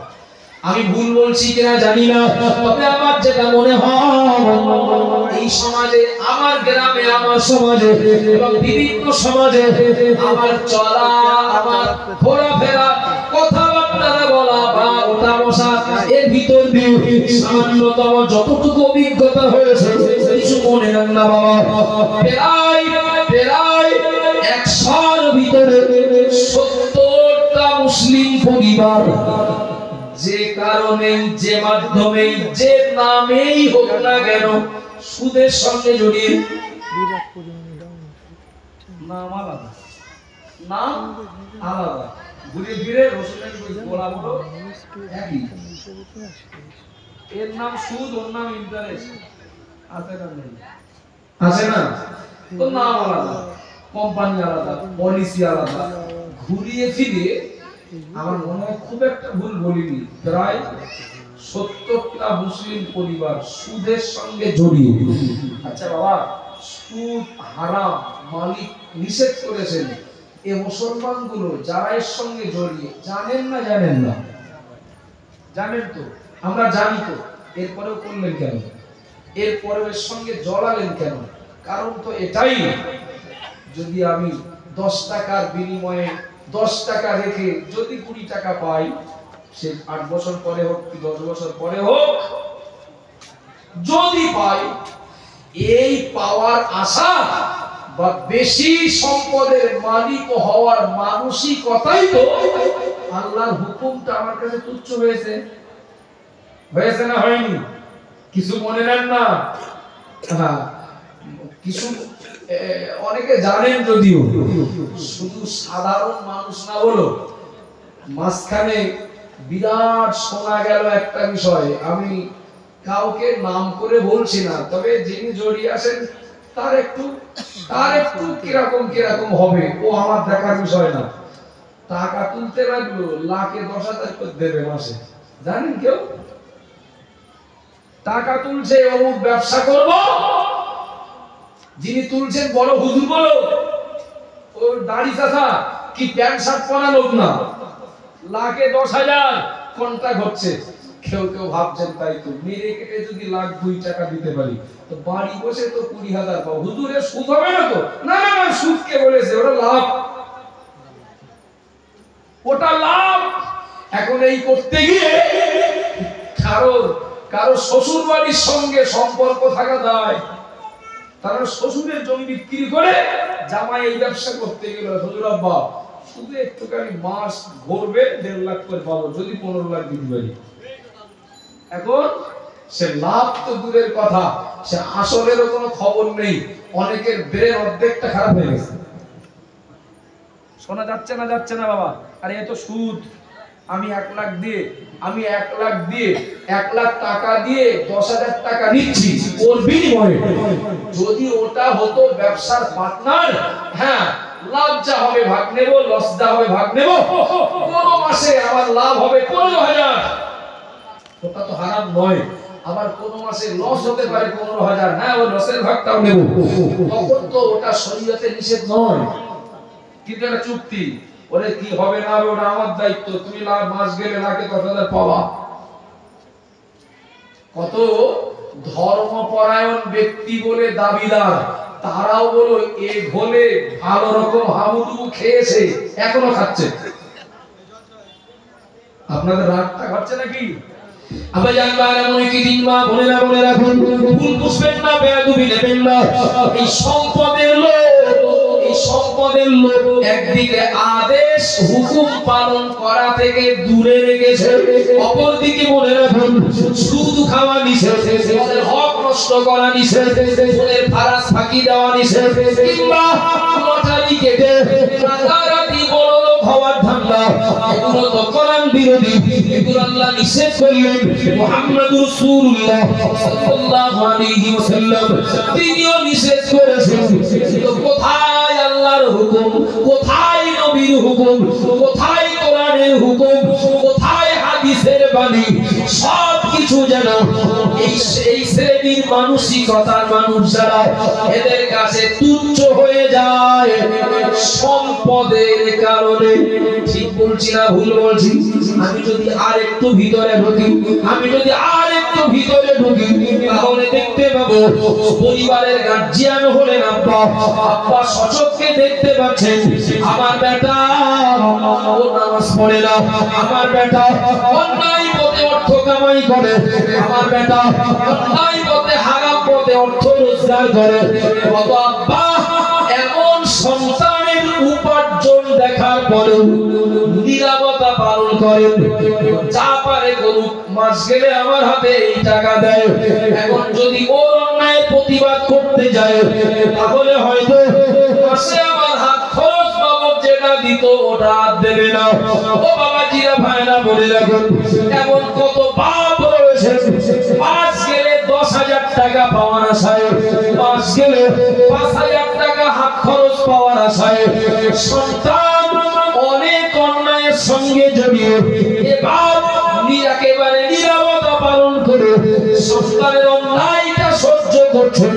Speaker 1: আমি ভুল বলছি কিনা জানি না, তবে আমার যেটা মনে হয় এই সমাজে, আমার গ্রামে, আমার সমাজে এবং বিভিন্ন সমাজে আমার চলা, আমার ঘোরাফেরা, কথাবার্তা বলা বা ওঠা বসা, এর ভিতর দিয়ে সামান্যতম যতটুকু অভিজ্ঞতা হয়েছে কিছু মনে নেন না বাবা। প্রায় 100-র ভিতরে 70টা মুসলিম পরিবার যে কারণে, যে মাধ্যমে, যে নামেই হোক না কেন সুদের সঙ্গে জড়িয়ে, নাম আলাদা, নাম আলাদা, ঘুরে ফিরে রসুনের গোলা বড় একই, এর নাম সুদ, ওর নাম ইন্টারেস্ট, আছে না নেই? আছে না? তো নাম আলাদা, কোম্পানি আলাদা, পলিসি আলাদা, ঘুরিয়ে ফিরে আমার মনে হয় খুব একটা ভুল বলিনি, প্রায় 70টা মুসলিম পরিবার সুদের সঙ্গে জড়িয়ে। আচ্ছা বাবা, সুদ হারাম, মালিক নিষেধ করেছেন, এই মুসলমানগুলো যারা এর সঙ্গে জড়িয়ে জানেন না? জানেন না? জানেন তো, আমরা জানি তো, এরপরেও করলেন কেন? এরপরেও এর সঙ্গে জড়ালেন কেন? কারণ তো এটাই, যদি আমি 10 টাকার বিনিময়ে 10 টাকা রেখে যদি 20 টাকা পাই, সে 8 বছর পরে হোক কি 10 বছর পরে হোক, যদি পাই, এই পাওয়ার আশা বা বেশি সম্পদের মালিক হওয়ার মানসিকতাই তো আল্লাহর হুকুমটা আমার কাছে তুচ্ছ হয়েছে। হয়েছে না হয়নি? কিছু মনে নেন না। হ্যাঁ, কিছু অনেকে জানেন যদিও, শুধু সাধারণ মানুষ না বলো, মাঝখানে বিরাট শোনা গেল একটা বিষয়, আমি কাউকে নাম করে বলছি না, তবে যিনি জড়িয়ে আছেন তার একটু কিরকম হবে ও আমার দেখার বিষয় না। টাকা তুলতে লাগলো, লাখে 10,000 করে দেবে মাসে, জানেন কেউ? টাকা তুলছে, অমুক ব্যবসা করব, যিনি তুলছেন বড় হুজুর বলো, ওর দাড়ি চাচা কি প্যান্ট শার্ট পরা লোক না, লাখে 10,000 কন্ট্রাক্ট হচ্ছে। কেউ কেউ ভাবছেন তাই তো, মেরে কেটে যদি লাখ 2 টাকা দিতে পারি তো বাড়ি বসে তো 20,000 পাবো। হুজুরের সুদ হবে না তো? না না না, সুদ কে বলেছে? ওটা লাভ, ওটা লাভ। এখন এই করতে গিয়ে কারো শ্বশুর বাড়ির সঙ্গে সম্পর্ক থাকা দায়, তারা শ্বশুরের জমি বিক্রি করে জামাই এই ব্যবসা করতে গেল। হুজুর আব্বা শুধু একটুখানি মাস ঘুরবে 1.5 লাখ করে পাবো, যদি 15 লাখ দিতে পারি। এখন সে লাভ তো দূরের কথা, সে আসলেরও কোনো খবর নেই। অনেকের ব্রেন অর্ধেকটা খারাপ হয়ে গেছে। শোনা যাচ্ছে না? যাচ্ছে না বাবা? আরে এ তো সুদ। আমি 1 লাখ দিয়ে 1 লাখ টাকা দিয়ে 10,000 টাকা নিচ্ছি, ওর বিনিময়ে যদি ওটা হতো ব্যবসার পার্টনার, হ্যাঁ, লাভ যা হবে ভাগ নেব, লস যা হবে ভাগ নেব, কোন মাসে আমার লাভ হবে 15,000, ওটা তো হারাম নয়। আবার কোন মাসে লস হতে পারে 15,000, হ্যাঁ, ওই লসের ভাগটাও নেব, তখন তো ওটা শরীয়তে নিষেধ নয়, কিন্তু এটা চুক্তি। ওরে কি হবে না হবে ওটা আমার দায়িত্ব, তুমি মাস গেলে লাখে 10,000 পাবা। কত ধর্মপরায়ণ ব্যক্তি বলে দাবিদার, তারাও বলো এ ভোলে ভালো রকম হাবুডুবু খেয়েছে, এখনো খাচ্ছে। আপনাদের রাগটা ঘটছে নাকি? আবার জানবার এমন কি দিন মা বোনেরা বলে রাখুন, ভুল বুঝবেন না, বেয়াদবি নেবেন না। এই সম্পদের লোক একদিকে আদেশ হুকুম পালন করা থেকে দূরে রেখেছে, অপরদিকে মনে রাখুন সুদ খাওয়া নিষেধ, ওদের হক নষ্ট করা নিষেধ, ওদের ফারাজ ফাঁকি দেওয়া নিষেধ, কিংবা লটারি কেটে রাতারাতি বড় লোক হওয়ার ধান্দা, এগুলো তো কোরআন বিরোধী, এগুলো আল্লাহ নিষেধ করলেন মুহাম্মদুর রাসূলুল্লাহ সাল্লাল্লাহু আলাইহি ওয়াসাল্লাম তিনিও নিষেধ করেছেন। তো কোথায় আল্লাহর হুকুম, কোথায় নবীর হুকুম, কোথায় কোরআনের হুকুম, কোথায় হাদিসের বাণী? সব কিছু যেন এই শ্রেণীর মানসিকতার মানুষ যারা এদের কাছে তুচ্ছ হয়ে যায় সম্পদের কারণে। ঠিক বলছি না ভুল বলছি? আমি যদি আর একটু ভিতরে ঢুকি, তাহলে দেখতে পাবো পরিবারের গার্জিয়ান হলেন আব্বা, আব্বা সচক্ষে দেখতে পাচ্ছেন আমার বেটা ও নামাজ পড়ে না, আমার বেটা অন্যায় পথে অর্থ কামাই করে, আমার বেটা অন্যায় পথে হারাম পথে অর্থ রোজগার করে। কত আব্বা এমন সন্তানের উপার্জন দেখার পরেও নীরবতা পালন করেন, যা পারে করুক, মাস গেলে আমার হাতে এই টাকা দেয়। এখন যদি ওর অন্যায়ের প্রতিবাদ করতে যায় তাহলে হয়তো মাসে আমার হাত খরচ বাবদ যেটা দিত ওটা আর দেবে না। ও বাবাজিরা ভাইরা বলে রাখুন, এমন কত বাপ রয়েছে মাস গেলে 10,000 টাকা পাওয়ার আশায়, মাস গেলে 5,000 টাকা হাত খরচ পাওয়ার আশায় সন্তান অনেক অন্যায়ের সঙ্গে জড়িয়ে এবার একেবারে নীরবতা পালন করে সন্তানের অন্যায়টা সহ্য করছে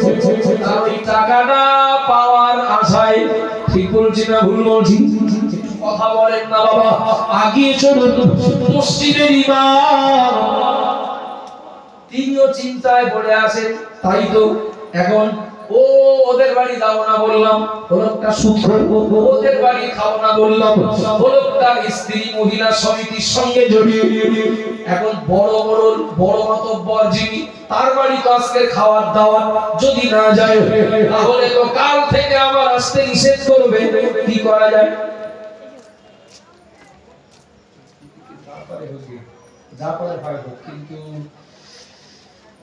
Speaker 1: আর ওই টাকাটা পাওয়ার আশায়। ঠিক বলছি না ভুল বলছি? কথা বলেন না বাবা, আগিয়ে চলুন। মসজিদের ইমাম তিনিও চিন্তায় পড়ে আছেন, তাই তো এখন ওদের বাড়ি যাও না বললাম, লোকটা সুদখোর, ওদের বাড়ি খাও না বললাম, লোকটা স্ত্রী মহিলা সমিতির সঙ্গে জড়িয়ে, এখন বড় মাতব্বর যিনি তার বাড়ি তো আজকে খাওয়ার দাওয়াত যদি না যায় তাহলে তো কাল থেকে আবার আসতে নিষেধ করবে। কি করা যায়? যা পারে ভাই হোক, কিন্তু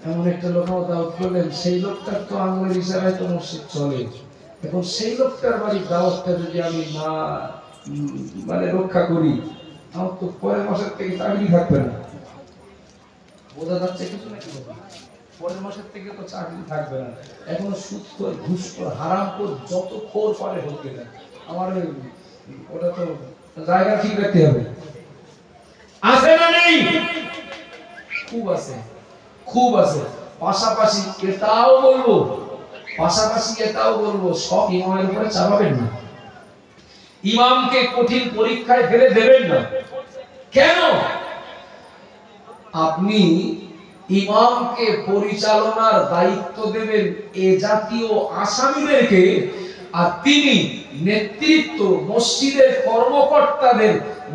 Speaker 1: এমন একটা লোক দাওয়াত করলেন, সেই লোকটার তো আঙ্গুলের ইশারায় তো মসজিদ চলে। এখন সেই লোকটার বাড়ির দাওয়াতটা যদি আমি না রক্ষা করি, আমার তো পরের মাসের থেকে চাকরি থাকবে না। বোঝা যাচ্ছে কিছু নাকি? পরের মাসের থেকে তো চাকরি থাকবে না। এখন সুদখোর, ঘুষখোর, হারামখোর যত খোর পারে হোক না, আমার ওটা তো জায়গা ঠিক রাখতে হবে। আছে না নেই? খুব আছে, খুব আছে। পাশাপাশি এটাও বলবো সব ইমামের উপরে চাপাবেন না। ইমামকে কঠিন পরীক্ষায় ফেলে দেবেন না। কেন? আপনি ইমামকে পরিচালনার দায়িত্ব দেবেন এ জাতীয় আসামিদেরকে, আর তিনি নেতৃত্ব, মসজিদের কর্মকর্তাদের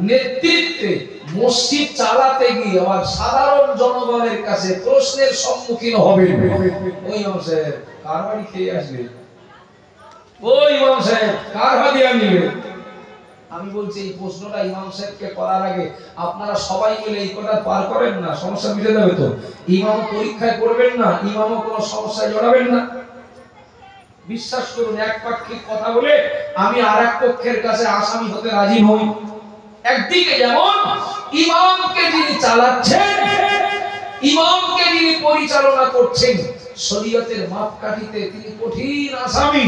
Speaker 1: নেতৃত্বে মসজিদ চালাতে গিয়ে আবার সাধারণ জনগণের কাছে প্রশ্নের সম্মুখীন হবেন। ওই ইমাম সাহেব কার বাড়ি খেয়ে আসবে, ওই ইমাম সাহেব কার হাদিয়া নিবে? আমি বলছি এই প্রশ্নটা ইমাম সাহেবকে করার আগে আপনারা সবাই মিলে এই কথা পার করেন না, সমস্যা মিটে যাবে তো। ইমাম পরীক্ষায় করবেন না, ইমামও কোনো সমস্যায় জড়াবেন না। বিশ্বাস করুন, একপাক্ষিক কথা বলে আমি আরেক পক্ষের কাছে আসামি হতে রাজি নই। একদিকে যেমন ইমামকে যিনি চালাচ্ছেন, ইমামকে যিনি পরিচালনা করছেন, শরীয়তের মাপকাঠিতে তিনি কঠিন আসামি।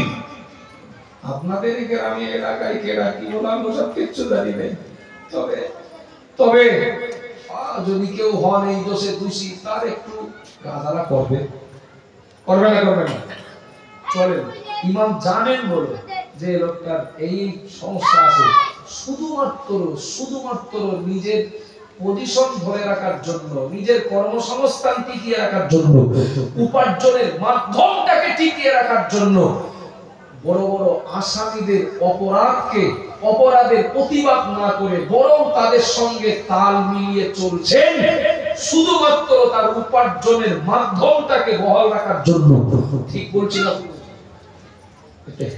Speaker 1: আপনাদের গ্রামে এলাকায় কেরা কি বললাম সব কিচ্ছু জানি নেই। তবে যদি কেউ হন এই দোষে দোষী, তার একটু গাদালা করবে না চলেন। ইমাম জানেন বলে যে লোকটার এই সমস্যা আছে, শুধুমাত্র নিজের পজিশন ধরে রাখার জন্য, নিজের কর্মসংস্থান টিকিয়ে রাখার জন্য, উপার্জনের মাধ্যমটাকে টিকিয়ে রাখার জন্য বড় বড় আসামিদের অপরাধের প্রতিবাদ না করে বরং তাদের সঙ্গে তাল মিলিয়ে চলছেন শুধুমাত্র তার উপার্জনের মাধ্যমটাকে বহাল রাখার জন্য। ঠিক বলছি না?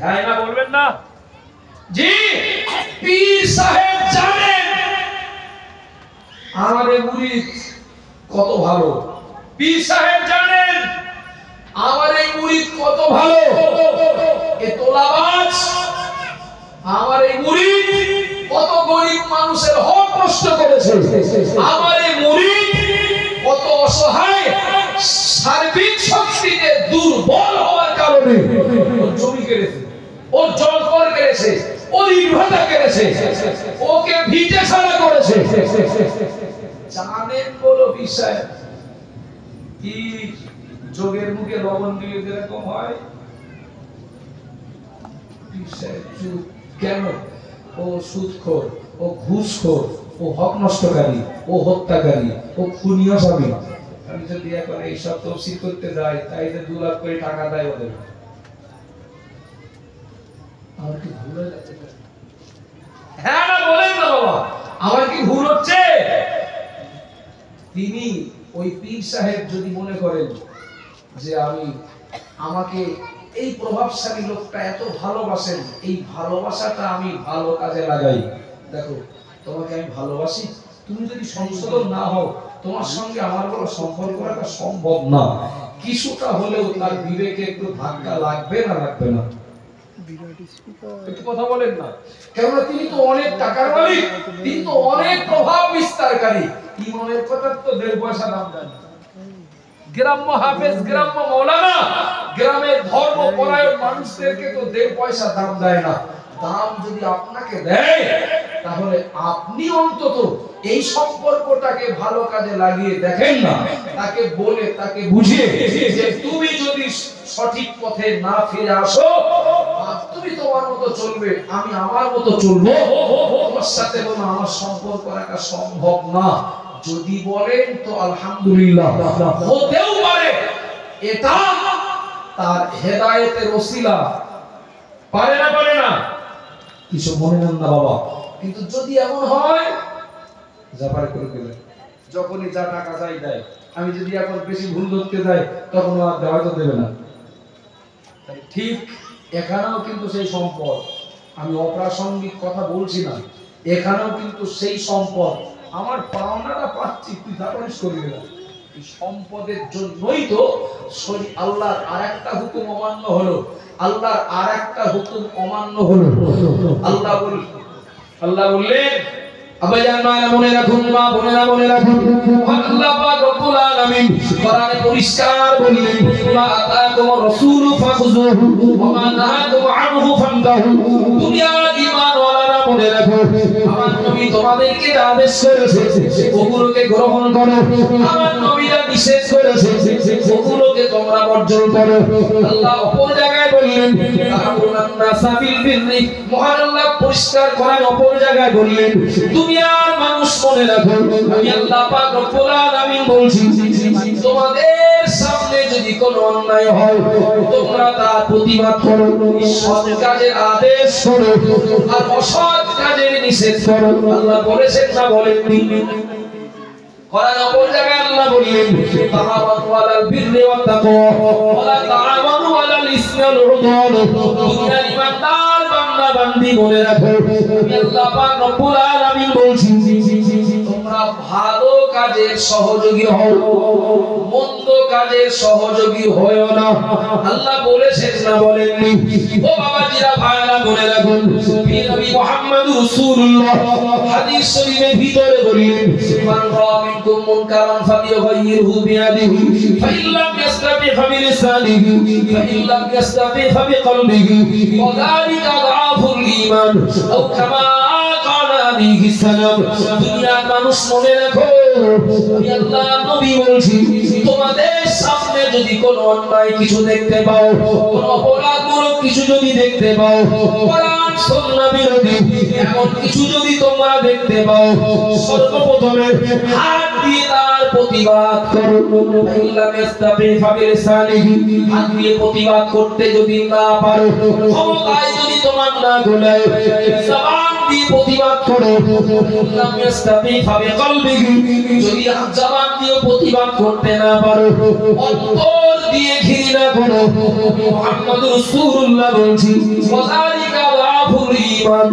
Speaker 1: হ্যাঁ না বলবেন না? জি, পীর সাহেব জানেন আমাদের মুরিদ কত ভালো। পীর সাহেব জানেন আমার এই মুরিদ কত ভালো। এ তোলাবাজ আমার এই মুরিদ কত গরিব মানুষের হক নষ্ট করেছে। আমার এই মুরিদ অসহায় সার্বিক শক্তিতে দুর্বল হওয়ার কারণে ওর জমি কেড়েছে, ওর জলকর কেড়েছে, ওর ইটভাটা কেড়েছে, ওকে ভিটে ছাড়া করেছে। জানেন বলো বিষয় কি যোগের মুখে লবণ দিলে যেরকম হয়, কেন? ও সুদখোর, ও ঘুষখোর, ও হক নষ্টকারী, ও হত্যাকারী, ও খুনি আসামি। আমি যদি এখন এইসব তফসিল করতে যাই, তাই যে 2 লাখ করে টাকা দেয় ওদের, আমার কি ভুল হয়ে যাচ্ছে? হ্যাঁ না বলেন না বাবা, আমার কি ভুল হচ্ছে? তিনি ওই পীর সাহেব যদি মনে করেন যে আমাকে এই প্রভাবশালী লোকটা এত ভালোবাসেন, এই ভালোবাসাটা আমি ভালো কাজে লাগাই। দেখো, তোমাকে আমি ভালোবাসি, তুমি যদি সংশোধন না হও, তোমার সঙ্গে আমার বড় সম্পর্ক রাখা সম্ভব না। কিছুটা হলেও তার বিবেকে একটু ধাক্কা লাগবে না, লাগবে না? একটু কথা বলেন না, কেননা তিনি তো অনেক টাকার মালিক, তিনি তো অনেক প্রভাব বিস্তারকারী। ইমানের কথা তো 1.5 পয়সা দাম দেন। গ্রাম্য হাফেজ, গ্রাম্য মৌলানা, গ্রামের ধর্ম পরায়ণ মানুষদেরকে তো 1.5 পয়সা দাম দেয় না। দাম যদি আপনাকে দেয়, তাহলে আপনি অন্তত এই সম্পর্কটাকে ভালো কাজে লাগিয়ে দেখেন না, তাকে বলে, তাকে বুঝিয়ে যে তুমি যদি সঠিক পথে না ফিরে আসো, তুমি তোমার মতো চলবে, আমি আমার মতো চলবো, তোমার সাথে কোনো আমার সম্পর্ক রাখা সম্ভব না। যদি বলেন তো আলহামদুলিল্লাহ, হতেও পারে এটা তার হেদায়েতের ওসিলা। পারে না, পারে না, কিছু মনে নেন না বাবা। কিন্তু যদি এমন হয়, যা পারে করে দেবে, যখনই যা টাকা চাই দেয়। আমি যদি এখন বেশি ভুল ধরতে যাই, তখন আর হয়তো দেবে না। ঠিক এখানেও কিন্তু সেই সম্পদ, আমি অপ্রাসঙ্গিক কথা বলছি না, এখানেও কিন্তু সেই সম্পদ। আমার পাওনাটা পাচ্ছি, তুই তারপরে করিবে না। এই সম্পদের জন্যই তো আল্লাহর আরেকটা হুকুম অমান্য হলো, আল্লাহর আরেকটা হুকুম অমান্য হলো। আল্লাহ বললেন, আবাজান মায়েরা মনে রাখুন, মা বোনেরা মনে রাখুন, আল্লাহ পাক রব্বুল আলামিন কোরআনে পরিষ্কার বললেন, মা আতাকুম রাসূলু ফাখুযুহু ওয়া মা নাহাকুম আনহু ফান্তাহু। দুনিয়ার ঈমানওয়ালারা মনে রাখো, আমার নবী তোমাদেরকে আদেশ করেছে ওগুলোকে গ্রহণ করো, আমার নবীরা নিষেধ করেছে ওগুলোকে তোমরা বর্জন করো। আল্লাহ অপর জায়গায় বললেন, তা'মুরুনান নাসা বিল বিররি, মহান আল্লাহ পরিষ্কার করেন অপর জায়গায় বললেন, দুনিয়ার মানুষ মনে রাখো, আমি আল্লাহ পাক রব্বুল আলামিন বলছি, তোমাদের সামনে যদি কোনো অন্যায় হয়, তোমরা তার প্রতিবাদ করো, সৎ কাজের আদেশ করো আর অসৎ কাজের নিষেধ করো। আল্লাহ বলেছেন না বলেননি? কোরআন অপর জায়গায় আল্লাহ বললেন, তাআওয়ানু আলাল বিররি ওয়াত তাকওয়া ওয়া লা তাআওয়ানু আলাল ইসমি ওয়াল উদওয়ান। দুনিয়ার ইমানদার বান্দা বান্দি মনে রাখো, আমি আল্লাহ পাক রব্বুল আলামিন বলছি, তোমরা ভালো কাজের সহযোগী হও, মন্দ কাজের সহযোগী হয়ো না। আল্লাহ বলেছেন না বলেননি? ও বাবাজিরা, ভাইরা মনে রাখুন, নবী মুহাম্মদ রাসূলুল্লাহ হাদিস শরীফের ভিতরে বললেন, মান রাআ মিনকুম মুনকারান ফালিয়ুগাইয়িরহু বিয়াদিহি ফাইন লাম ইসতাতি ফাবিলিসানিহি ফাইন লাম ইসতাতি ফাবিকলবিহি ওয়া যালিকা আযআফুল ঈমান আও কামা ক্বালা আলাইহিস সালাম। দুনিয়ার মানুষ মনে রাখো, আমি আল্লাহ নবী বলছি, তোমাদের সামনে যদি কোনো অন্যায় কিছু দেখতে পাও, কোনো অপরাধমূলক কিছু যদি দেখতে পাও, কোরআন সুন্নাহ বিরোধী এমন কিছু যদি তোমরা দেখতে পাও, সর্বপ্রথমে হাত দিয়ে তার প্রতিবাদ করো। ইল্লাম ইস্তাবি ফাবিলিসানিহি, হাত দিয়ে প্রতিবাদ করতে যদি না পারো, ক্ষমতায় যদি তোমার না গোলায়, জবান দিয়ে প্রতিবাদ করো। ইল্লাম ইস্তাবি ফাবিকলবিহি, যদি জবান দিয়ে প্রতিবাদ করতে না পারো, অন্তর দিয়ে ঘৃণা করো। মুহাম্মদ রাসূলুল্লাহ বলছি, ওয়াযালিকা আযআফুল ঈমান,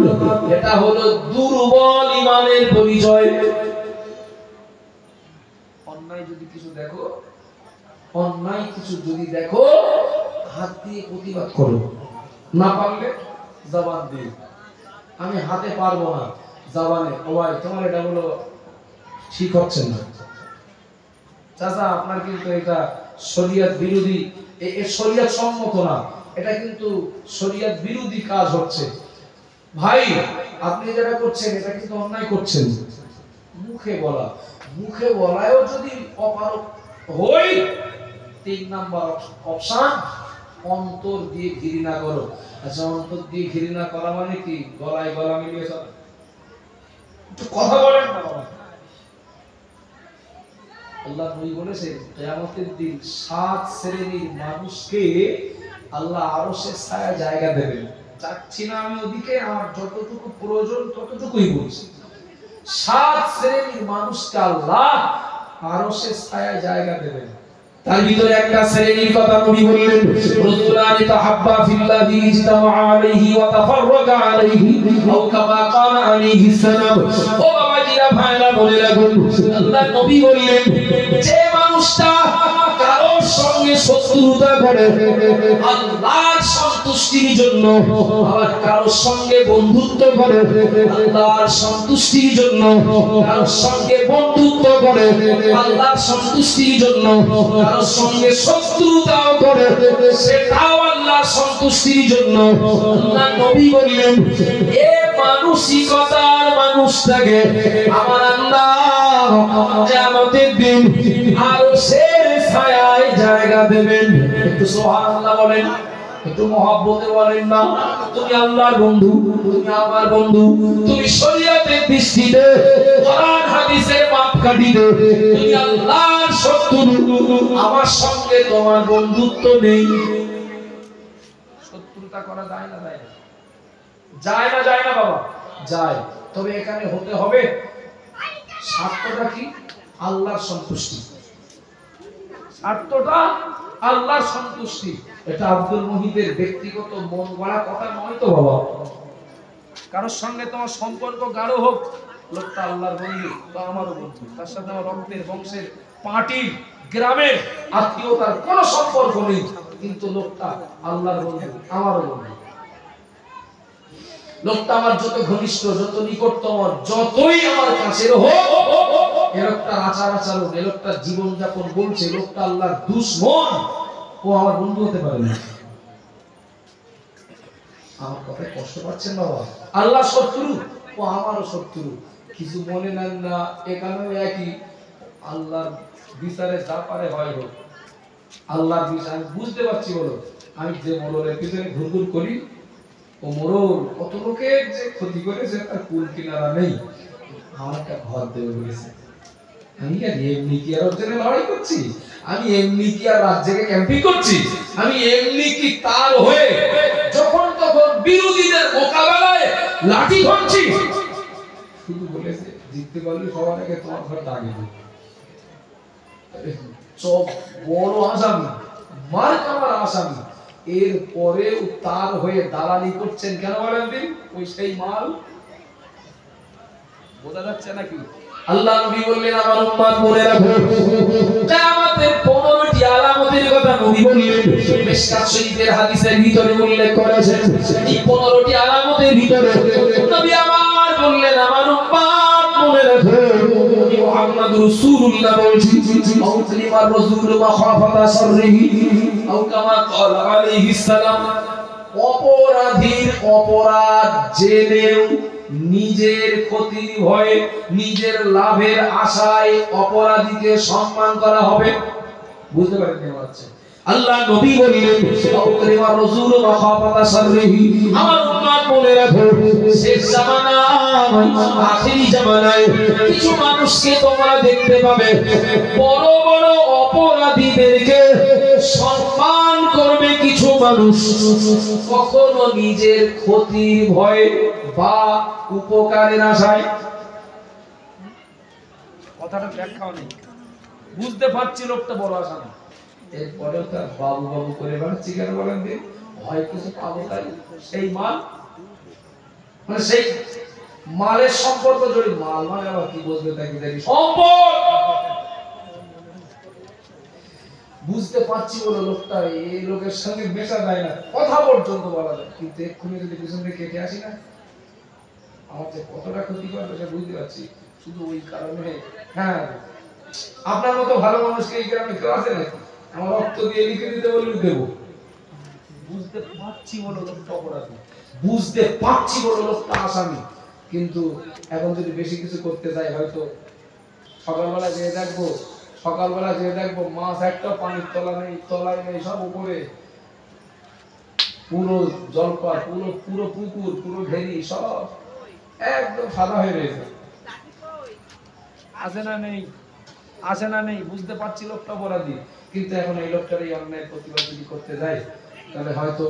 Speaker 1: এটা হলো দুর্বল ঈমানের পরিচয়। অন্যায় যদি কিছু দেখো, অন্যায় কিছু যদি দেখো, হাত দিয়ে প্রতিবাদ করো, না পারলে জবান দিয়ে। আমি হাতে পারবো না, জবানে, ও ভাই তোমার এটা হলো ঠিক হচ্ছে না, চাচা আপনার কিন্তু এটা শরীয়ত বিরোধী, শরীয়ত সম্মত না, এটা কিন্তু শরীয়ত বিরোধী কাজ হচ্ছে। ভাই আপনি যেটা করছেন এটা কিন্তু অন্যায় করছেন। মুখে বলায়ও যদি অপারক হই, 3 নাম্বার অপশন, অন্তর দিয়ে ঘৃণা করো। আচ্ছা, অন্তর দিয়ে ঘৃণা করা মানে কি? গলায় গলা মিলিয়ে চলো, একটু কথা বলেন না বাবা। আল্লাহ নবী বলেছে কিয়ামতের দিন 7 শ্রেণীর মানুষকে আল্লাহ আরশের ছায়া জায়গা দেবেন। চাচ্ছি না আমি ওদিকে, আমার যতটুকু প্রয়োজন ততটুকুই বলছি। 7 শ্রেণীর মানুষকে আল্লাহ আরশের ছায়া জায়গা দেবেন। তার ভিতরে একটা শ্রেণীর কথা নবী বললেন, রাসূলানি তাহাব্বা ফিল্লাহি ইজতামা আলাইহি ওয়া তাফাররাকা আলাইহি আও কামা কানা আলাইহি সালাম। ও বাবাজিরা, ভাইরা, বলে রাখুন, আল্লাহ নবী বললেন, যে মানুষটা কারোর সঙ্গে শত্রুতা করে আল্লাহর সন্তুষ্টির জন্য, আর কারোর সঙ্গে বন্ধুত্ব করে আল্লাহর সন্তুষ্টির জন্য, কারোর সঙ্গে বন্ধুত্ব করে আল্লাহর সন্তুষ্টির জন্য, কারোর সঙ্গে শত্রুতাও করে সেটাও আল্লাহর সন্তুষ্টির জন্য, আল্লাহ নবী বললেন, এ মানসিকতার মানুষটাকে আমার আল্লাহ কিয়ামতের দিন আরশের ছায়ায় জায়গা দেবেন। একটু সুবহানাল্লাহ বলেন, একটু মহব্বতে বলেন না। তুমি আল্লাহর বন্ধু, তুমি আমার বন্ধু, তুমি শরীয়তের দৃষ্টিতে কোরআন হাদিসের মাপকাঠিতে তুমি আল্লাহর শত্রু। আমার সঙ্গে তোমার বন্ধুত্ব নেই। শত্রুতা করা যায় না? যায় না? যায় না? যায় না বাবা? যায়। তবে এখানে হতে হবে স্বার্থটা কি? আল্লাহর সন্তুষ্টি। স্বার্থটা আল্লাহর সন্তুষ্টি। এটা আব্দুল মুহিতের ব্যক্তিগত মন গড়া কথা নয় তো বাবা। কারোর সঙ্গে তোমার সম্পর্ক গাঢ় হোক, লোকটা আল্লাহর বন্ধু বা আমারও বন্ধু, তার সাথে আমার রক্তের, বংশের, পার্টির, গ্রামের, আত্মীয়তার কোনো সম্পর্ক নেই, কিন্তু লোকটা আল্লাহর বন্ধু, আমারও বন্ধু। লোকটা আমার যত ঘনিষ্ঠ, যত নিকটতম, যতই আমার কাছের হোক, এ লোকটার আচার আচরণ, এ লোকটার জীবনযাপন বলছে লোকটা আল্লাহর দুশমন, ও আমার বন্ধু হতে পারে না। আমার কথায় কষ্ট পাচ্ছেন বাবা? আল্লাহ শত্রু, ও আমারও শত্রু। কিছু মনে নেন না, এখানেও একই। আল্লাহর বিচারে যা পারে হয় হোক। আল্লাহর বিচার আমি বুঝতে পারছি। বলো, আমি যে মোড়লের পিছনে ঘুরঘুর করি, ও মোড়ল কত লোকের যে ক্ষতি করেছে তার কুল কিনারা নেই। আমার একটা ঘর দেবে বলেছে। আমি আর এমনি কি আর ওর জন্য লড়াই করছি? আমি এমনি কি আর রাত জেগে ক্যাম্পিং করছি? আমি এমনি কি তার হয়ে যখন তখন বিরোধীদের মোকাবেলায় লাঠি ভাঙছি? শুধু বলেছে জিততে পারলে সবার আগে তোমার ঘর দাগে দেবো। চোখ বড় আসামি, মার কামার আসামি, এর পরেও তার হয়ে দালালি করছেন কেন বলেন দিন? ওই সেই মাল বোঝা যাচ্ছে নাকি? আল্লাহ নবী বললেন, আমার উম্মত মনে রাখো, কিয়ামতের 15টি আলামতের কথা নবী বললেন। মিশকাত শরীফের হাদিসের ভিতরে উল্লেখ করেছেন। এই 15টি আলামতের ভিতরে নবী আমার বললেন, আমার উম্মত মনে রাখো, মুহাম্মদ রাসূলুল্লাহ বলছি, আউতলিমার রাসূল মাখাফাতা শাররিহি আও কামা ক্বালা আলাইহিস সালাম। অপরাধীর অপরাধ জেনেও নিজের ক্ষতির ভয়ে, নিজের লাভের আশায় অপরাধীকে সম্মান করা হবে। বুঝতে পারেন কি হচ্ছে? আল্লাহ নবী বললেন, আউতলিমার রাসূল মাখাফাতা শাররিহি। আমার উম্মত মনে রাখো, শেষ জামানায়, আখিরি জামানায় কিছু মানুষকে তোমরা দেখতে পাবে, বড় বড় অপরাধীদেরকে সম্মান করবে কিছু মানুষ, কখনো নিজের ক্ষতির ভয়ে বা উপকারের আশায়। কথাটা ব্যাখ্যাও নেই, বুঝতে পারছি লোকটা বড় আসামি। এরপরেও তার বাবু বাবু করে বেড়াচ্ছি কেন বলেন দিন? হয় কিছু পাবো তাই, সেই মাল মানে সেই মালের সম্পর্ক জড়িত। মাল মানে আবার কি বুঝবে তাকে জানি সম্পদ। বুঝতে পারছি বলে লোকটা, এই লোকের সঙ্গে মেশা যায় না, কথা পর্যন্ত বলা যায়, কিন্তু এক্ষুনি যদি পিছন থেকে কেটে আসি না, আমার যে কতটা ক্ষতি করবে সে বুঝতে পারছি। শুধু ওই কারণে হ্যাঁ আপনার মতো ভালো মানুষকে এই গ্রামে কেউ আছে নাকি? আমার রক্ত দিয়ে লিখে দিতে বললে দেব। বুঝতে পারছি বলো লোকটা অপরাধী, বুঝতে পারছি বলো লোকটা আসামি, কিন্তু এখন যদি বেশি কিছু করতে চাই হয়তো সকালবেলা যেয়ে দেখবো মাছ একটা পানির তলায় নেই, সব উপরে পুরো জলপার, পুরো পুকুর, পুরো ঘেরি সব একদম সাদা হয়ে রয়েছে। আসে না নেই বুঝতে পারছি লোকটা অপরাধী, কিন্তু এখন এই লোকটার এই অন্যায় প্রতিবাদ যদি করতে যাই তাহলে হয়তো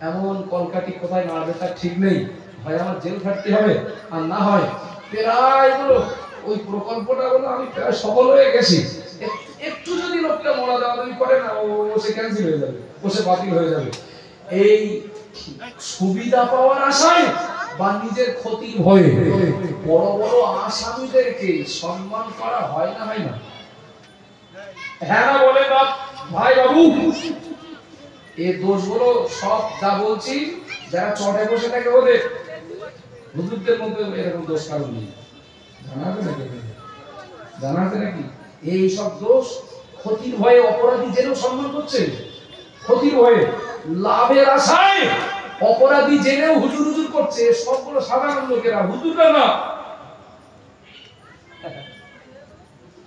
Speaker 1: এমন কলকাঠি কোথায় মারবে তার ঠিক নেই, হয় আমার জেল খাটতে হবে, আর না হয় প্রায় গুলো ওই প্রকল্পটা বলে আমি প্রায় সফল হয়ে গেছি। একটু যদি লোকটা মরা দেওয়া করে না, ও সে ক্যান্সেল হয়ে যাবে, ও সে বাতিল হয়ে যাবে। এই সুবিধা পাওয়ার আশায় বা নিজের ক্ষতির ভয়ে বড় বড় আসামিদেরকে সম্মান করা হয় না, হয় না? হ্যাঁ না বলে না ভাই বাবু? এই দোষগুলো সব যা বলছি যারা চটে বসে থাকে ওদের, হুজুরদের মধ্যে এরকম দোষ কারণ নেই। জানা আছে নাকি? এই সব দোষ ক্ষতির ভয়ে অপরাধী জেনেও সম্মান করছে, ক্ষতির ভয়ে, লাভের আশায় অপরাধী জেনেও হুজুর হুজুর করছে। সবগুলো সাধারণ লোকেরা, হুজুররা না।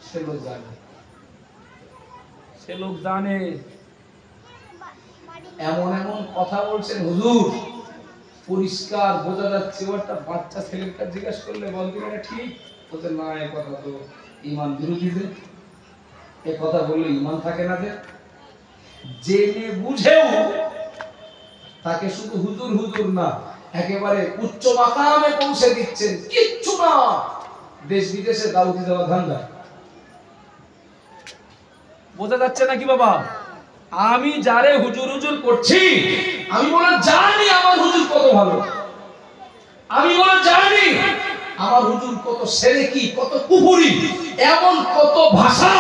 Speaker 1: সে লোক জানে এমন এমন কথা বলছেন হুজুর, পরিষ্কার বোঝা যাচ্ছে। ও একটা বাচ্চা ছেলের কাছে জিজ্ঞাসা করলে বলতে পারে ঠিক, বলতে না এ কথা তো ঈমান বিরোধী, এ কথা বললে ঈমান থাকে না। জেনে বুঝেও তাকে শুধু হুজুর হুজুর না, একেবারে উচ্চ মাকামে পৌঁছে দিচ্ছেন, কিচ্ছু না দেশ বিদেশে দাউদি দেওয়া ধান্দা। বোঝা যাচ্ছে নাকি বাবা? আমি যারে হুজুর হুজুর করছি, আমি বলে জানি আমার হুজুর কত ভালো, আমি বলে জানি আমার হুজুর কত সেরেকি, কত কুফরি, এমন কত ভাষা,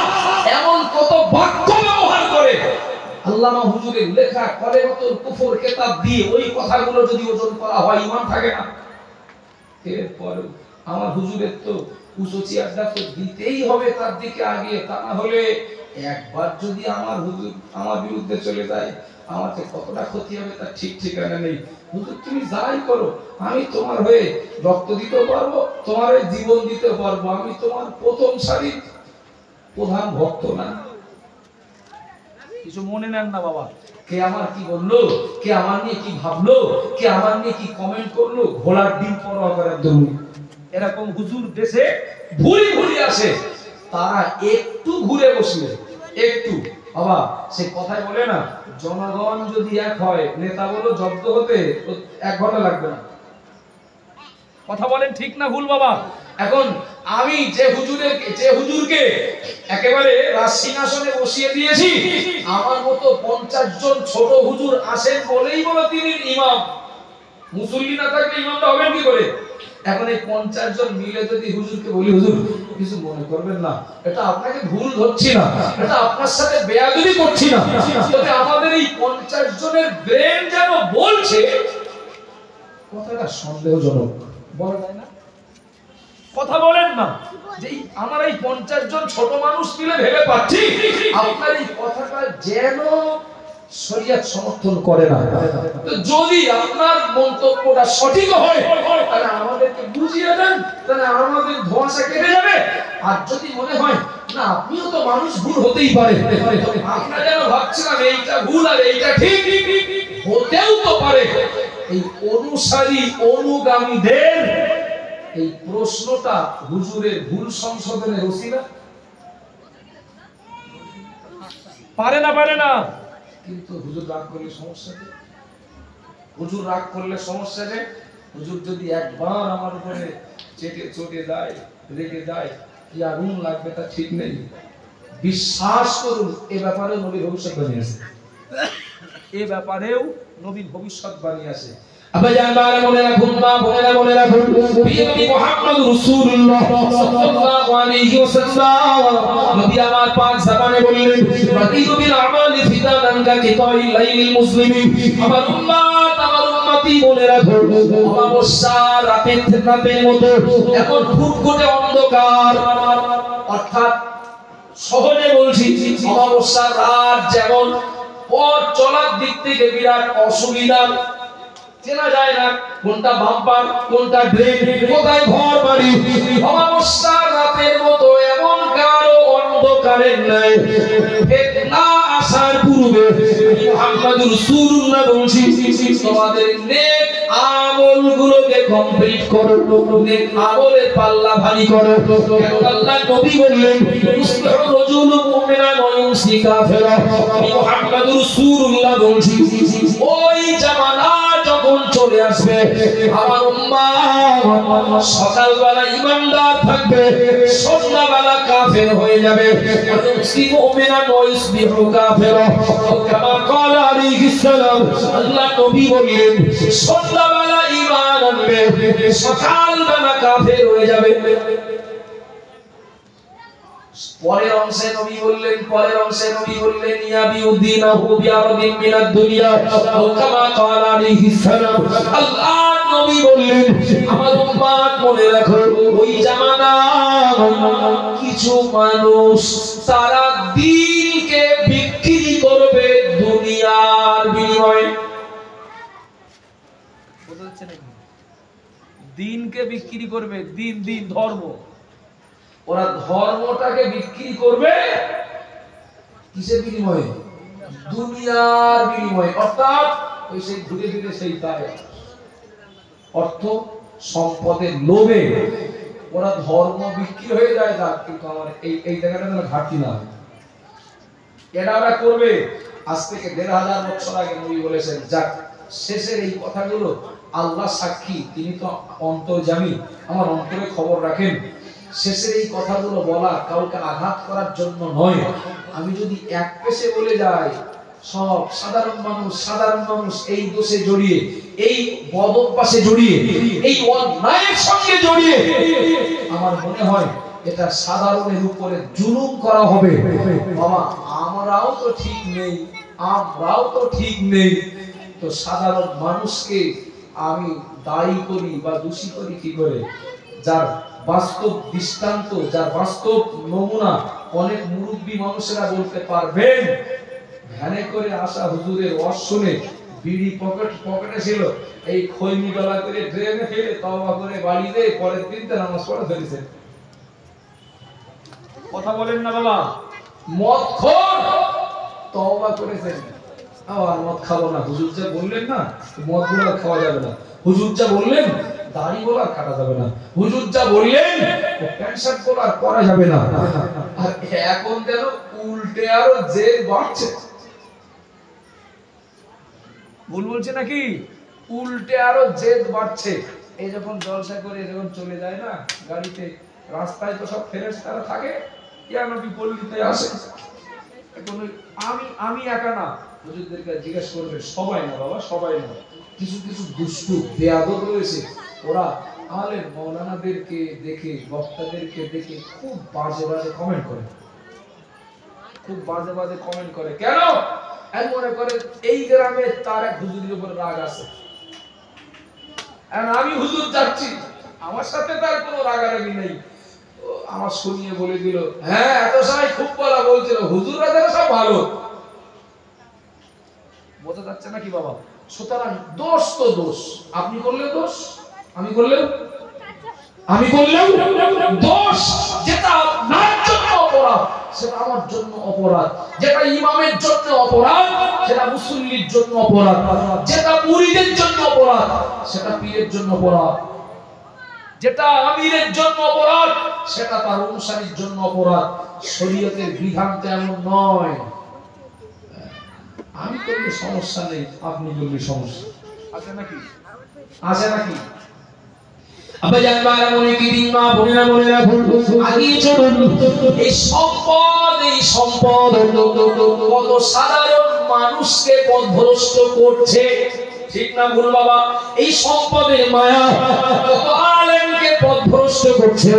Speaker 1: এমন কত বাক্য ব্যবহার করে। আল্লামা হুজুরের লেখা কলেমাতুল কুফর কিতাব দিয়ে ওই কথাগুলো যদি ওজন করা হয়, ঈমান থাকে না। এরপর আমার হুজুরের তো উঁচু চেয়ারটা তো দিতেই হবে তার দিকে আগে, তা না হলে একবার যদি আমার হুজুর আমার বিরুদ্ধে চলে যায়, আমাকে কতটা ক্ষতি হবে তার ঠিক ঠিকানা নেই। হুজুর তুমি যাই করো, আমি তোমার হয়ে রক্ত দিতে পারবো, তোমার হয়ে জীবন দিতে পারবো, আমি তোমার প্রথম সারির প্রধান ভক্ত না। কিছু মনে নেন না বাবা, কে আমার কি বললো, কে আমার নিয়ে কি ভাবলো, কে আমার নিয়ে কি কমেন্ট করলো, ঘোড়ার ডিম পরোয়া করার জন্য এরকম হুজুর দেশে ভুরি ভুরি আসে। তারা একটু ঘুরে বসলে, একটু বাবা সে কথাই বলে না, জনগণ যদি এক হয়, নেতা বলো জব্দ হতে 1 ঘন্টা লাগবে না। কথা বলেন ঠিক না ভুল বাবা? এখন আমি যে হুজুরকে একেবারে রাজসিংহাসনে বসিয়ে দিয়েছি, আমার মতো 50 জন ছোট হুজুর আসেন বলেই বলো তিনি ইমাম। মুসল্লি না থাকলে ইমামটা হবেন কি করে? এখন এই 50 জন মিলে যদি হুজুরকে বলি, হুজুর কিছু মনে করবেন না, এটা আপনাকে ভুল ধরছি না, এটা আপনার সাথে বেয়াদবি করছি না, তবে আমাদের এই 50 জনের ব্রেন যেন বলছে কথাটা সন্দেহজনক, বলা যায় না? কথা বলেন না যে আমার এই 50 জন ছোট মানুষ মিলে ভেবে পাচ্ছি আপনার এই কথাটা যেন শরীয়ত সমর্থন করে না। তো যদি আপনার মন্তব্যটা সঠিক হয় তাহলে আমাদেরকে বুঝিয়ে দেন, তাহলে আমাদের ধোঁয়াশা কেটে যাবে। আর যদি মনে হয় না আপনিও তো মানুষ, ভুল হতেই পারে, আপনারা যেন ভাবছিলাম এইটা ভুল আর এইটা ঠিক, হতেও তো পারে। এই অনুসারী অনুগামীদের এই প্রশ্নটা হুজুরের ভুল সংশোধনের ওসিলা পারে না, কিন্তু হুজুর রাগ করলে সমস্যা নেই। হুজুর রাগ করলে সমস্যা নেই। হুজুর যদি একবার আমার উপরে চটে যায়, রেগে যায়, কি আগুন লাগবে তা ঠিক নেই। বিশ্বাস করুন এ ব্যাপারে নবীর ভবিষ্যৎবাণী আছে, এ ব্যাপারেও নবীর ভবিষ্যৎবাণী আছে। আব্বাজান মনে রাখুন, মা বোনেরা মনে রাখুন, নবী মুহাম্মদ রাসূলুল্লাহ সাল্লাল্লাহু আলাইহি ওয়াসাল্লাম নবী আমার পাক জবানে বললেন, বাদিদু বিল আমালি ফিতানান কা কিতাইল লাইলিল মুসলিমিন। আমার উম্মতি মনে রাখো, অমাবস্যা রাতের মতো এখন ফুটফুটে অন্ধকার, অর্থাৎ সহজে বলছি, অমাবস্যার রাত যেমন পথ চলার দিক থেকে বিরাট অসুবিধা, চেনা যায় না কোনটা বাম্পার কোনটা ড্রেন, কোথায় ঘর বাড়ি। অমাবস্যার রাতের মতো এমন কারো অন্ধকারের নাই, ফিতনা আসার পূর্বে মুহাম্মদুর রাসূলুল্লাহ বলছি, তোমাদের নেক আমলগুলোকে কমপ্লিট করো, নেক আমলের পাল্লা ভারী করো। কারণ আল্লাহ নবী বললেন, ইসলাহু রাজুলুন মুমিনান ওয়া ইউসি কাফিরা। মুহাম্মদুর রাসূলুল্লাহ বলছি, ওই জামানা যখন চলে আসবে, আমার উম্মাহ সকালবেলা ঈমানদার থাকবে, সন্ধ্যাবেলা কাফের হয়ে যাবে। ইউসি মুমিনান ওয়া ইউসবিহু কাফিরা। কামা ক্বালা আলাইহিস সালাম, আল্লাহ নবী বললেন, সন্ধ্যাবেলা ঈমান আনবে, সকালবেলা কাফের হয়ে যাবে। পরের অংশে নবী বললেন ইয়াবিউদ্দিনাহু বিআরদিন মিনাদ দুনিয়া, কামা ক্বালা আলাইহিস সালাম। আল্লাহ নবী বললেন, আমার উম্মত মনে রাখো, ওই জামানা কিছু মানুষ তারা দ্বীনকে বিক্রি করবে দুনিয়ার বিনিময়ে। বুঝতে পারছেন নাকি? দ্বীনকে বিক্রি করবে, দ্বীন ধর্ম, ওরা ধর্মটাকে বিক্রি করবে কিসের বিনিময়ে? দুনিয়ার বিনিময়ে। অর্থাৎ ওই সেই ঘুরে ফিরে সেই তাই অর্থ সম্পদের লোভে ওরা ধর্ম বিক্রি হয়ে যায়। যাক, কিন্তু আমার এই জায়গাটা যেন ঘাটতি না হয়, এটা ওরা করবে। আজ থেকে ১৫০০ বছর আগে নবী বলেছেন। যাক, শেষের এই কথাগুলো আল্লাহ সাক্ষী, তিনি তো অন্তর্যামী, আমার অন্তরে খবর রাখেন। শেষের এই কথাগুলো বলা কাউকে আঘাত করার জন্য নয়। আমি যদি এক পেশে বলে যাই, সব সাধারণ মানুষ এই দোষে জড়িয়ে, এই বদ অভ্যাসে জড়িয়ে, এই অন্যায়ের সঙ্গে জড়িয়ে, আমার মনে হয় এটা সাধারণের উপরে জুলুম করা হবে। বাবা, আমরাও তো ঠিক নেই, তো সাধারণ মানুষকে আমি দায়ী করি বা দোষী করি কি করে? যার বাস্তব দৃষ্টান্ত, যার বাস্তব নমুনা অনেক মুরব্বী মানুষেরা বলতে পারবেন। ভ্যানে করে আসা হুজুরের ওয়াজ শুনে বিড়ি পকেটে ছিল, এই খৈনি ডলা করে ড্রেনে ফেলে তওবা করে বাড়িতে পরের দিন তো নামাজ পড়া ফেলেছে। কথা বলেন না বাবা? মদখোর তওবা করেছেন, আর মদ খাবো না, হুজুর যা বললেন না, মদ গুলো খাওয়া যাবে না, হুজুর যা বললেন দাড়ি গোলা কাটা যাবে না, হুজুর যা বললেন প্যান্ট শার্ট গোলা করা যাবে না। আর এখন যেন উল্টে আরো জেদ বাড়ছে। ভুল বলছে নাকি? উল্টে আরো জেদ বাড়ছে। এই যখন জলসা করে যখন চলে যায় না গাড়িতে, রাস্তায় তো সব ফেরেশতারা থাকে, ইয়া নবী পল্লীতে আসে। এখন আমি একা না, হুজুরদেরকে জিজ্ঞেস করবে, সবাই না বাবা, সবাই না, কিছু দুষ্টু বেয়াদব রয়েছে, ওরা আলেম মাওলানাদেরকে দেখে, বক্তাদেরকে দেখে খুব বাজে কমেন্ট করে। কেন? আর মনে করে এই গ্রামে তার এক হুজুরের উপর রাগ আছে, আর আমি হুজুর যাচ্ছি, আমার সাথে তার কোনো রাগারাগি নেই। আমার শুনিয়ে বলে দিল, হ্যাঁ এত সময় খুব বলা বলছিল, হুজুররা যেন সব ভালো। বোঝা যাচ্ছে নাকি বাবা? সুতরাং দোষ তো দোষ, আপনি করলেও দোষ, আমি করলেও দোষ। যেটা আপনার জন্য অপরাধ সেটা আমার জন্য অপরাধ, যেটা ইমামের জন্য অপরাধ সেটা মুসল্লির জন্য অপরাধ, যেটা মুরিদের জন্য অপরাধ সেটা পীরের জন্য অপরাধ, যেটা আমিরের জন্য অপরাধ সেটা তার অনুসারীর জন্য অপরাধ। শরীয়তের বিধান তেমন নয়। আমি করলে সমস্যা নেই, আপনি করলে সমস্যা আছে নাকি? আব্বা জান বারা মনে কি দিন মা বোনেরা মনে রাখুন, আগে চলুন। এই সম্পদ কত সাধারণ মানুষকে পথভ্রষ্ট করছে, ঠিক না ভুল বাবা? এই সম্পদের মায়া কত আলেমকে পথভ্রষ্ট করছে,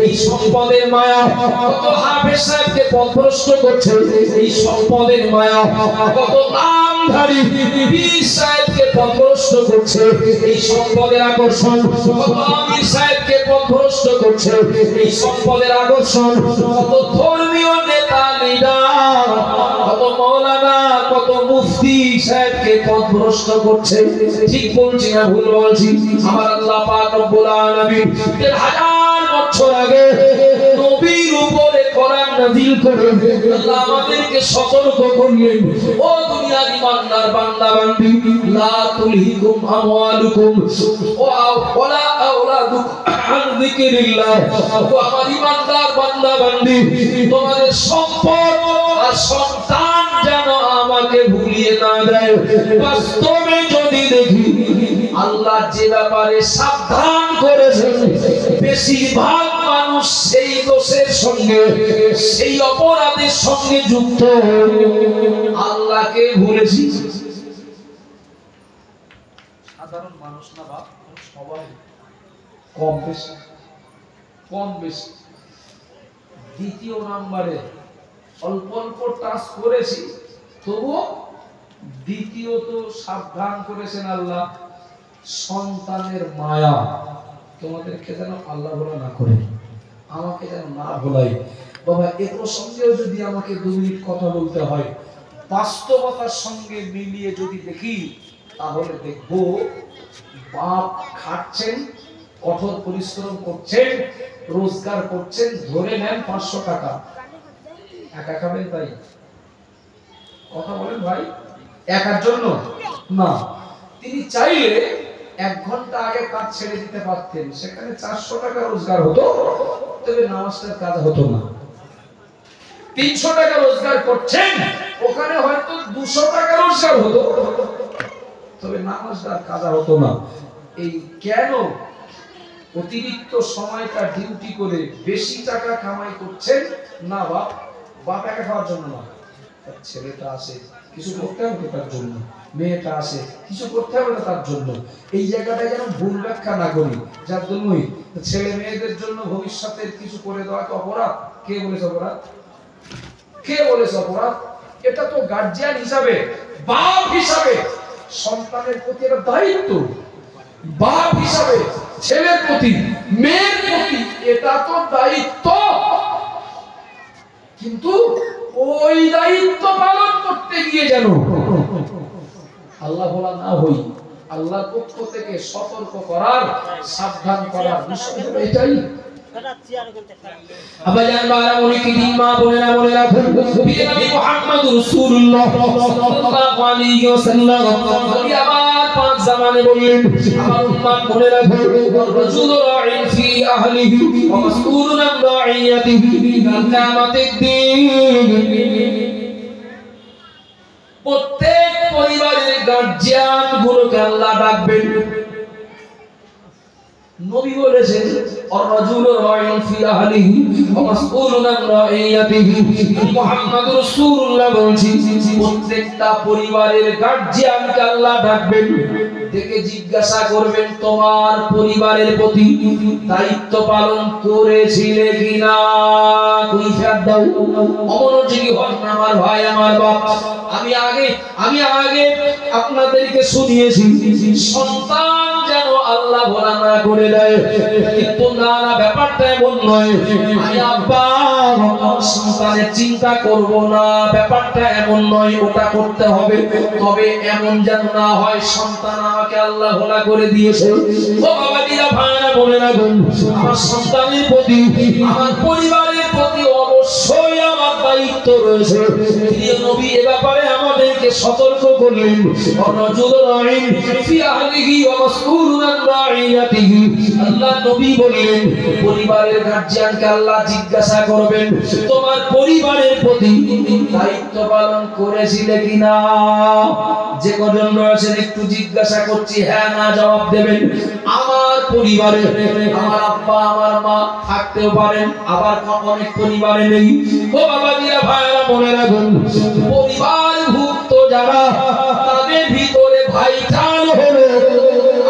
Speaker 1: এই সম্পদের মায়া কত হাফেজ সাহেবকে পথভ্রষ্ট করছে, এই সম্পদের মায়া কত নামধারী পীর সাহেবকে পথভ্রষ্ট করছে, এই সম্পদের আকর্ষণ কত আমির সাহেবকে পথভ্রষ্ট করছে, এই সম্পদের আকর্ষণ কত ধর্মীয় নেতা লিডার, কত মাওলানা, কত মুফতি সাহেবকে পথভ্রষ্ট করছে। ঠিক বলছি না ভুল বলছি? আমার আল্লাহ পাক রব্বুল আলামিন 1000 বছর আগে নবীর উপরে কোরআন নাযিল করে আল্লাহ আমাদেরকে সতর্ক করলেন, ও দুনিয়ার ইমানদার বান্দা বান্দি, লা তুলহিকুম আমওয়ালুকুম ওয়ালা আওলাদুকুম আন যিকরিল্লাহ। ও আমার ইমানদার বান্দা বান্দি, তোমাদের সম্পদ আর সন্তান যেন আমাকে ভুলিয়ে না দেয়। বাস্তবে যদি দেখি আল্লাহ যে ব্যাপারে সাবধান করেছেন, বেশিরভাগ মানুষ সেই দোষের সঙ্গে, সেই অপরাধের সঙ্গে যুক্ত, আল্লাহকে ভুলেছি। সাধারণ মানুষ না বাপ, সবাই কম বেশি। দ্বিতীয় নাম্বারে অল্প অল্প টাচ করেছি, তবুও দ্বিতীয়ত সাবধান করেছেন আল্লাহ, সন্তানের মায়া তোমাদেরকে যেন আল্লাহ ভোলা না করে, আমাকে যেন না ভোলাই। বাবা, এ প্রসঙ্গেও যদি আমাকে 2 মিনিট কথা বলতে হয়, বাস্তবতার সঙ্গে মিলিয়ে যদি দেখি, তাহলে দেখবো বাপ খাচ্ছেন, কঠোর পরিশ্রম করছেন, রোজগার করছেন, ধরে নেন 500 টাকা, একা খাবেন তাই? কথা বলেন ভাই, একার জন্য না। তিনি চাইলে 1 ঘন্টা আগে কাজ ছেড়ে দিতে পারতেন, সেখানে 400 টাকা রোজগার হতো, তবে নামাজটার কাজ হতো না। 300 টাকা রোজগার করছেন, ওখানে হয়তো 200 টাকা রোজগার হতো, তবে নামাজটার কাজ হতো না। এই কেন? অতিরিক্ত সময়টা ডিউটি করে বেশি টাকা কামাই করছেন না বাপ একা খাওয়ার জন্য না, ছেলেটা আসে কিছু করতে হবে তার জন্য, মেয়েটা আসে কিছু করতে হবে না তার জন্য। এই জায়গাটায় যেন ভুল ব্যাখ্যা না করি, যার জন্যই ছেলে মেয়েদের জন্য ভবিষ্যতের কিছু করে দেওয়া কি অপরাধ? কে বলেছে অপরাধ? কে বলেছে অপরাধ? এটা তো গার্জিয়ান হিসাবে, বাপ হিসাবে সন্তানের প্রতি একটা দায়িত্ব, বাপ হিসাবে ছেলের প্রতি, মেয়ের প্রতি এটা তো দায়িত্ব। কিন্তু ওই দায়িত্ব পালন করতে গিয়ে যেন আল্লাহ ভোলা না হই, আল্লাহর পক্ষ থেকে সতর্ক করার, সাবধান করার বিষয় হলো এটাই। আবাজান বারামনি কি দিন মা বোনেরা মনে রাখুন, নবী মুহাম্মদ রাসূলুল্লাহ সাল্লাল্লাহু আলাইহি ওয়াসাল্লাম নবী আবার 5 জামানে বললেন, আমার উম্মত মনে রাখুন, রাজুলু রাইন ফি আহলিহি ওয়া মাসউলুন আন রাইয়াতিহি কিয়ামতিদ দিন। প্রত্যেক পরিবারের গার্জিয়ান গুলোকে আল্লাহ ডাকবেন। নবী বলেছেন, আর-রাজুলু রাইন ফি আহলিহি ওয়া মাসউলুন আন রাইয়াতিহি। মুহাম্মদুর রাসূলুল্লাহ বলেছেন, প্রত্যেকটা পরিবারের গার্জিয়ানকে আল্লাহ ডাকবেন, ডেকে জিজ্ঞাসা করবেন, তোমার পরিবারের প্রতি দায়িত্ব পালন করেছিলে কিনা? কৈফিয়ত দাও। অমনোযোগী হন না আমার ভাই, আমার বাপ। আমি আগে আপনাদেরকে শুনিয়েছি, সন্তান যেন আল্লাহ ভোলা না করে দেয়, কিন্তু না, ব্যাপারটা এমন নয়। আমি আব্বা সন্তানের চিন্তা করব না, ব্যাপারটা এমন নয়, ওটা করতে হবে, তবে এমন যেন না হয় সন্তান আমাকে আল্লাহ ভোলা করে দিয়েছে। ও বাবাজিরা, ভাইরা, বোনেরা, আমার সন্তানের প্রতি, আমার পরিবারের প্রতি অবশ্যই আমার দায়িত্ব রয়েছে। প্রিয় নবী এ ব্যাপারে আমাদেরকে সতর্ক করলেন, আর-রাজুলু রাইন ফি আহলিহি ওয়া মাসউলুন আন রাইয়াতিহি। আল্লাহ নবী বললেন, পরিবারের গার্জিয়ানকে আল্লাহ জিজ্ঞাসা করবেন, তোমার পরিবারের প্রতি দায়িত্ব পালন করেছিলে কিনা? যে কজন রয়েছেন একটু জিজ্ঞাসা করছি, হ্যাঁ না জবাব দেবেন। আমার পরিবারে আমার আব্বা আমার মা থাকতেও পারেন, আবার অনেক পরিবারে নেই। ও বাবাজিরা, ভাইরা, মনে রাখুন, পরিবারভুক্ত যারা, তাদের ভিতরে ভাইটাল হলো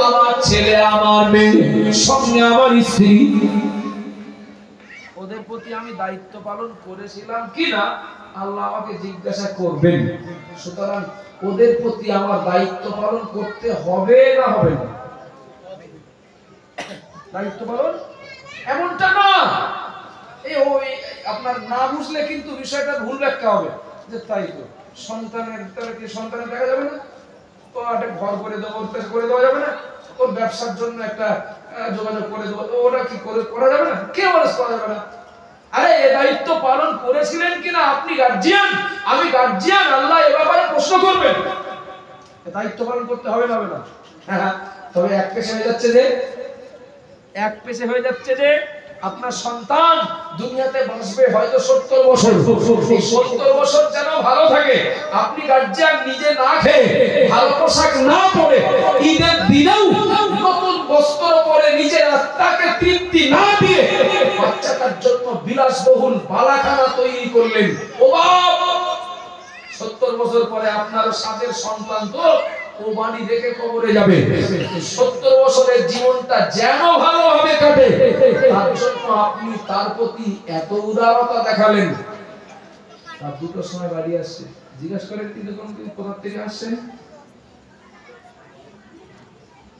Speaker 1: আমার ছেলে, আমার মেয়ে, সঙ্গে আমার স্ত্রী। ওদের প্রতি আমি দায়িত্ব পালন করেছিলাম কিনা আল্লাহ আমাকে জিজ্ঞাসা করবেন। সুতরাং ওদের প্রতি আমার দায়িত্ব পালন করতে হবে না হবে না? দায়িত্ব পালন এমনটা না, আপনার না বুঝলে কিন্তু বিষয়টা ভুল ব্যাখ্যা হবে যে তাই তো সন্তানের তাহলে কি সন্তানের দেখা যাবে না, তো একটা ঘর করে দেবো, করে দেওয়া যাবে না, ওর ব্যবসার জন্য একটা যোগাযোগ করে দেবো, তো ওরা কি করে করা যাবে না, কে বলে করা যাবে না? আরে এই দায়িত্ব পালন করেছিলেন কিনা আপনি গার্জিয়ান, আমি গার্জিয়ান, আল্লাহ এ ব্যাপারে প্রশ্ন করবেন। দায়িত্ব পালন করতে হবে না, হবে না? হ্যাঁ, তবে এক পেশে হয়ে যাচ্ছে যে আপনার সন্তান দুনিয়াতে বাঁচবে হয়তো 70 বছর, এই 70 বছর যেন ভালো থাকে। আপনি গার্জিয়ান নিজে না খেয়ে ভালো পোশাক না পরে ঈদের দিনেও নতুন বস্ত্র পরে নিজের আত্মাকে তৃপ্তি না দিয়ে বাচ্চাটার জন্য বিলাসবহুল বালাখানা তৈরি করলেন। ও বাপ, 70 বছর পরে আপনার সাজের সন্তান তো ও বাড়ি রেখে কবরে যাবে। 70 বছরের জীবনটা যেন ভালোভাবে কাটে তার জন্য আপনি তার প্রতি এত উদারতা দেখালেন। আর দুটোর সময় বাড়ি আসছে, জিজ্ঞাসা করেন কিন্তু কোনদিন কোথা থেকে আসছেন?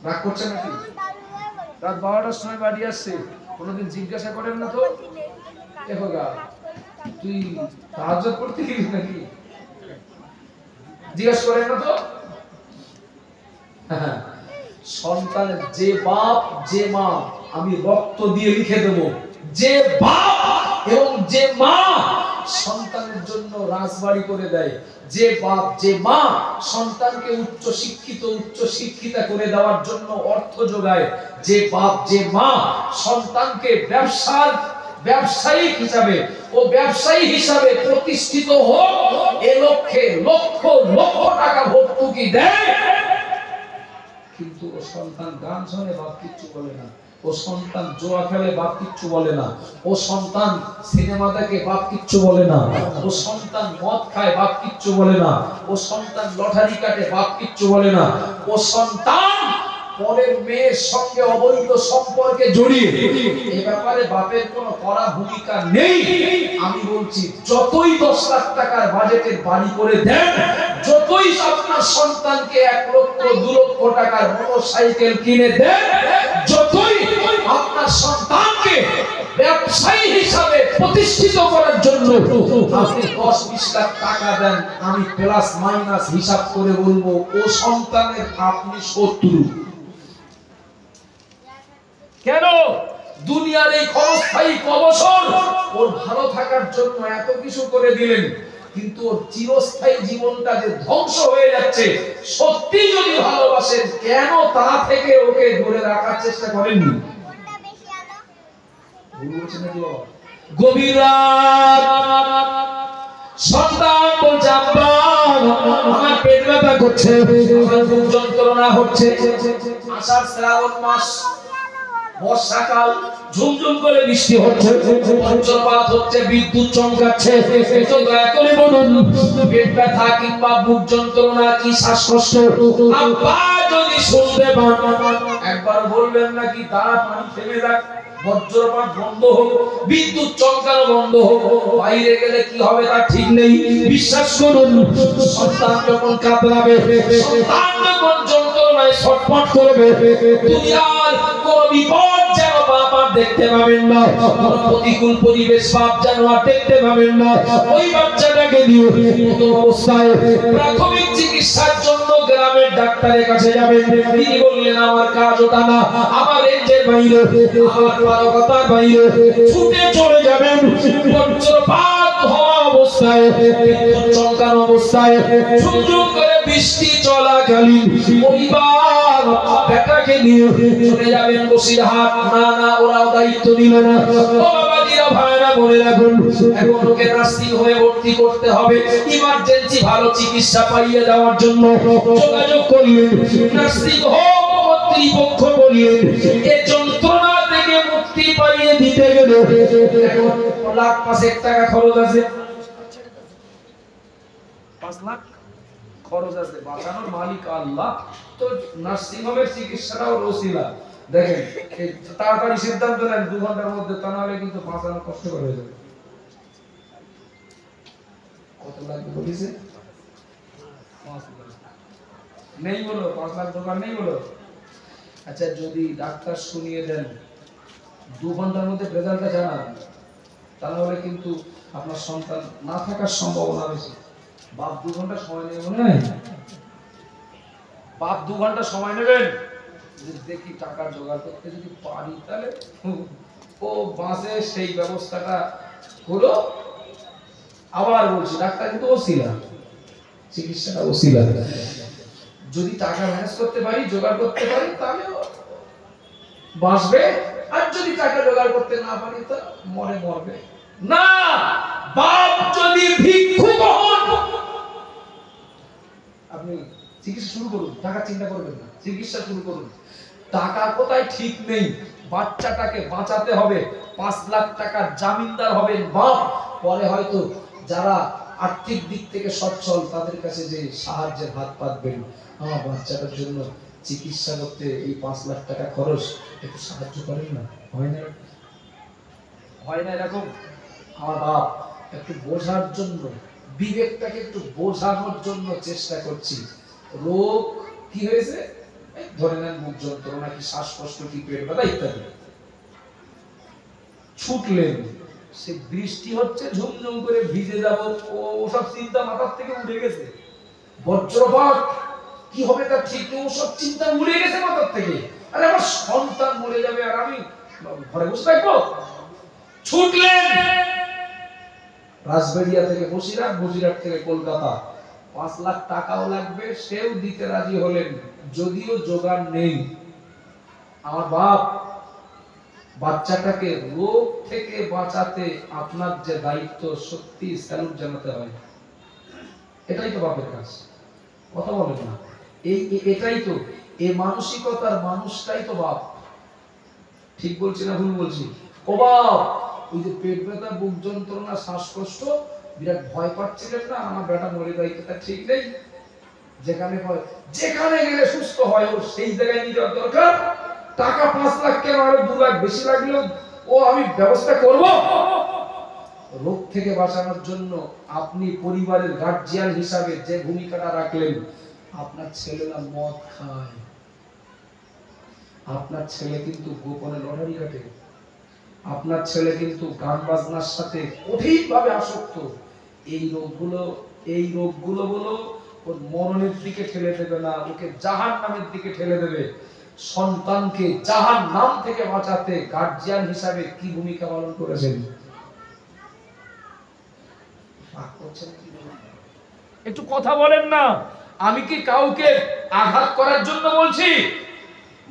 Speaker 1: রাগ করছেন নাকি? রাত 12টার সময় বাড়ি আসছে, কোনদিন জিজ্ঞাসা করেন না তো দেখো গা তুই তাহাজ্জুদ পড়তে গেলি নাকি? জিজ্ঞাসা করেন না তো? সন্তানের যে বাপ যে মা, আমি রক্ত দিয়ে লিখে দেব, যে বাপ এবং যে মা সন্তানের জন্য রাজবাড়ি করে দেয়, যে বাপ যে মা সন্তানকে উচ্চ শিক্ষিতা করে দেওয়ার জন্য অর্থ যোগায়, যে বাপ যে মা সন্তানকে ব্যবসায়িক হিসাবে ও ব্যবসায়ী হিসাবে প্রতিষ্ঠিত হোক এ লক্ষ্যে লক্ষ লক্ষ টাকা ভর্তুকি দেয়, কিন্তু ও সন্তান গান শোনে বাপ কিচ্ছু বলে না, ও সন্তান জোয়া খেলে বাপ কিচ্ছু বলে না, ও সন্তান সিনেমা দেখে বাপ কিচ্ছু বলে না, ও সন্তান মদ খায় বাপ কিচ্ছু বলে না, ও সন্তান লটারি কাটে বাপ কিচ্ছু বলে না, ও সন্তান পরের মেয়ের সঙ্গে অবৈধ সম্পর্কে জড়িয়ে এই ব্যাপারে বাপের কোনো কড়া ভূমিকা নেই। আমি বলছি যতই 10 লাখ টাকার বাজেটের বাড়ি করে দেন, যতই আপনার সন্তানকে 1 লক্ষ 2 লক্ষ টাকার মোটরসাইকেল কিনে দেন, যতই আপনার সন্তানকে ব্যবসায়ী হিসাবে প্রতিষ্ঠিত করার জন্য আপনি 10-20 লাখ টাকা দেন, আমি প্লাস মাইনাস হিসাব করে বলবো ও সন্তানের আপনি শত্রু। কেন? দুনিয়ার এই ক্ষণস্থায়ী কবসর ওর ভালো থাকার জন্য এত কিছু করে দিলেন, কিন্তু ওর চিরস্থায়ী জীবনটা যে ধ্বংস হয়ে যাচ্ছে, সত্যি যদি ভালোবাসেন কেন তা থেকে ওকে ধরে রাখার চেষ্টা করেননি? গভীর সন্তান বলছে আব্বা আমার পেট ব্যথা করছে, বুক যন্ত্রণা হচ্ছে, আষাঢ় শ্রাবণ মাস, বর্ষাকাল, ঝুমঝুম করে বৃষ্টি হচ্ছে, বজ্রপাত হচ্ছে, বিদ্যুৎ চমকাচ্ছে, তো দয়া করে বলুন পেট ব্যথা কিংবা বুক যন্ত্রণা কি শ্বাসকষ্ট আব্বা যদি শুনতে পান একবার বলবেন নাকি তারা পানি থেমে যাক, বজ্রপাত বন্ধ হোক, বিদ্যুৎ চমকানো বন্ধ হোক, বাইরে গেলে কি হবে তার ঠিক নেই। বিশ্বাস করুন সন্তান যখন কাঁদবে, সন্তান যখন যন্ত্রণায় ছটফট করবে, দুনিয়ার কোন বিপদ যেন বাপ আর দেখতে পাবেন না, কোন প্রতিকূল পরিবেশ বাপ যেন আর দেখতে পাবেন না, ওই বাচ্চাটাকে নিয়ে প্রথম অবস্থায় প্রাথমিক চিকিৎসার জন্য গ্রামের ডাক্তারের কাছে যাবেন। তিনি বললেন আমার কাজ ওটা না, আমার রেঞ্জের বাইরে, আমার পারকতার বাইরে, ছুটে চলে যাবেন। বজ্রপাত হওয়া অবস্থায়, বিদ্যুৎ চমকানো অবস্থায়, ঝুমঝুম করে বৃষ্টি চলাকালীন পরিবার বেটাকে নিয়ে চলে যাবেন বসিরহাট। না না, ওরাও দায়িত্ব নিল না। ও বাবাজিরা ভাইরা মনে রাখুন, এখন ওকে নার্সিং হয়ে ভর্তি করতে হবে, ইমার্জেন্সি ভালো চিকিৎসা পাইয়ে দেওয়ার জন্য যোগাযোগ করলেন। নার্সিং হোম কর্তৃপক্ষ বললেন এই যন্ত্রণা থেকে মুক্তি পাইয়ে দিতে গেলে এখন 1,05,000 টাকা খরচ আছে, 5 লাখ খরচ আছে, বাঁচানোর মালিক আল্লাহ। তো নার্সিং হোমের চিকিৎসাটাও রসিলা। দেখেন তাড়াতাড়ি সিদ্ধান্ত নেন 2 ঘন্টার মধ্যে, তা নাহলে কিন্তু বাঁচানো কষ্টকর হয়ে যাবে। কত লাগবে বলেছে? 5 লাখ নেই বলো, 5 লাখ দোকান নেই বলো। আচ্ছা যদি ডাক্তার শুনিয়ে দেন 2 ঘন্টার মধ্যে রেজাল্টটা জানান, তা নাহলে কিন্তু আপনার সন্তান না থাকার সম্ভাবনা বেশি। বাপ 2 ঘন্টা সময় নেবে মনে হয়, বাপ 2 ঘন্টা সময় নেবেন, দেখি টাকা জোগাড় করতে যদি পারি তাহলে ও বাসে সেই ব্যবস্থাটা হলো। আবার বলছি ডাক্তার কিন্তু ওসিলা, চিকিৎসাটা ওসিলা। যদি টাকা ম্যানেজ করতে পারি, জোগাড় করতে পারি, তাহলে বাঁচবে। আর যদি টাকা জোগাড় করতে না পারি তো মরবে না। বাপ যদি ভিক্ষুক হন, আপনি চিকিৎসা শুরু করুন, টাকা চিন্তা করবেন না, চিকিৎসা শুরু করুন। টাকা কোথায় ঠিক নেই, বাচ্চাটাকে বাঁচাতে হবে। 5 লাখ টাকার জামিনদার হবেন বাপ। পরে হয়তো যারা আর্থিক দিক থেকে সচ্ছল তাদের কাছে যে সাহায্যের হাত পাতবেন, আমার বাচ্চাটার জন্য চিকিৎসা করতে এই 5 লাখ টাকা খরচ, একটু সাহায্য করেন না। হয় না, হয় না এরকম? আমার বাপ একটু বোঝার জন্য, বিবেকটাকে একটু বোঝানোর জন্য চেষ্টা করছি। রোগ কি হয়েছে, ধরে নেন মুখ যন্ত্রণা কি, শ্বাসকষ্ট কি, পেট ব্যথা ইত্যাদি। ছুটলেন, সে বৃষ্টি হচ্ছে, ঝুমঝুম করে ভিজে যাব, ওসব চিন্তা মাথার থেকে উড়ে গেছে। বজ্রপাত কি হবে তার ঠিক নেই, ওসব চিন্তা উড়ে গেছে মাথার থেকে। আরে আমার সন্তান মরে যাবে আর আমি ঘরে বসে থাকবো। ছুটলেন রাজবাড়িয়া থেকে বসিরহাট, বসিরহাট থেকে কলকাতা। 5 লাখ টাকাও লাগবে, সেও দিতে রাজি হলেন, যদিও জোগাড় নেই। আমার বাপ বাচ্চাটাকে রোগ থেকে বাঁচাতে আপনার যে দায়িত্ব, সত্যি স্যালুট জানাতে হয়। এটাই তো বাপের কাজ, কথা বলেন না। এটাই তো, এই মানসিকতার মানুষটাই তো বাপ। ঠিক বলছি না ভুল বলছি? ও বাপ, ওই যে পেট ব্যথা, বুক যন্ত্রণা, শ্বাসকষ্ট, বিরাট ভয় পাচ্ছিলেন না, আমার বেটা মরে যাইতে, তার ঠিক নেই। যেখানে হয়, যেখানে গেলে সুস্থ হয়, ওর সেই জায়গায় নিয়ে যাওয়ার দরকার। টাকা 5 লাখ কেন, আরো 2 লাখ বেশি লাগলেও ও আমি ব্যবস্থা করব। রোগ থেকে বাঁচানোর জন্য আপনি পরিবারের গার্জিয়ান হিসাবে যে ভূমিকাটা রাখলেন, আপনার ছেলেরা মদ খায়, আপনার ছেলে কিন্তু গোপনে লটারি কাটে, আপনার ছেলে কিন্তু গান বাজনার সাথে কঠিন ভাবে আসক্ত। এই রোগগুলো বলো ওর মরণের দিকে ঠেলে দেবে না, ওকে জাহান্নামের দিকে ঠেলে দেবে। সন্তানকে জাহান্নাম থেকে বাঁচাতে গার্জিয়ান হিসাবে কি ভূমিকা পালন করেছেন? একটু কথা বলেন না। আমি কি কাউকে আঘাত করার জন্য বলছি?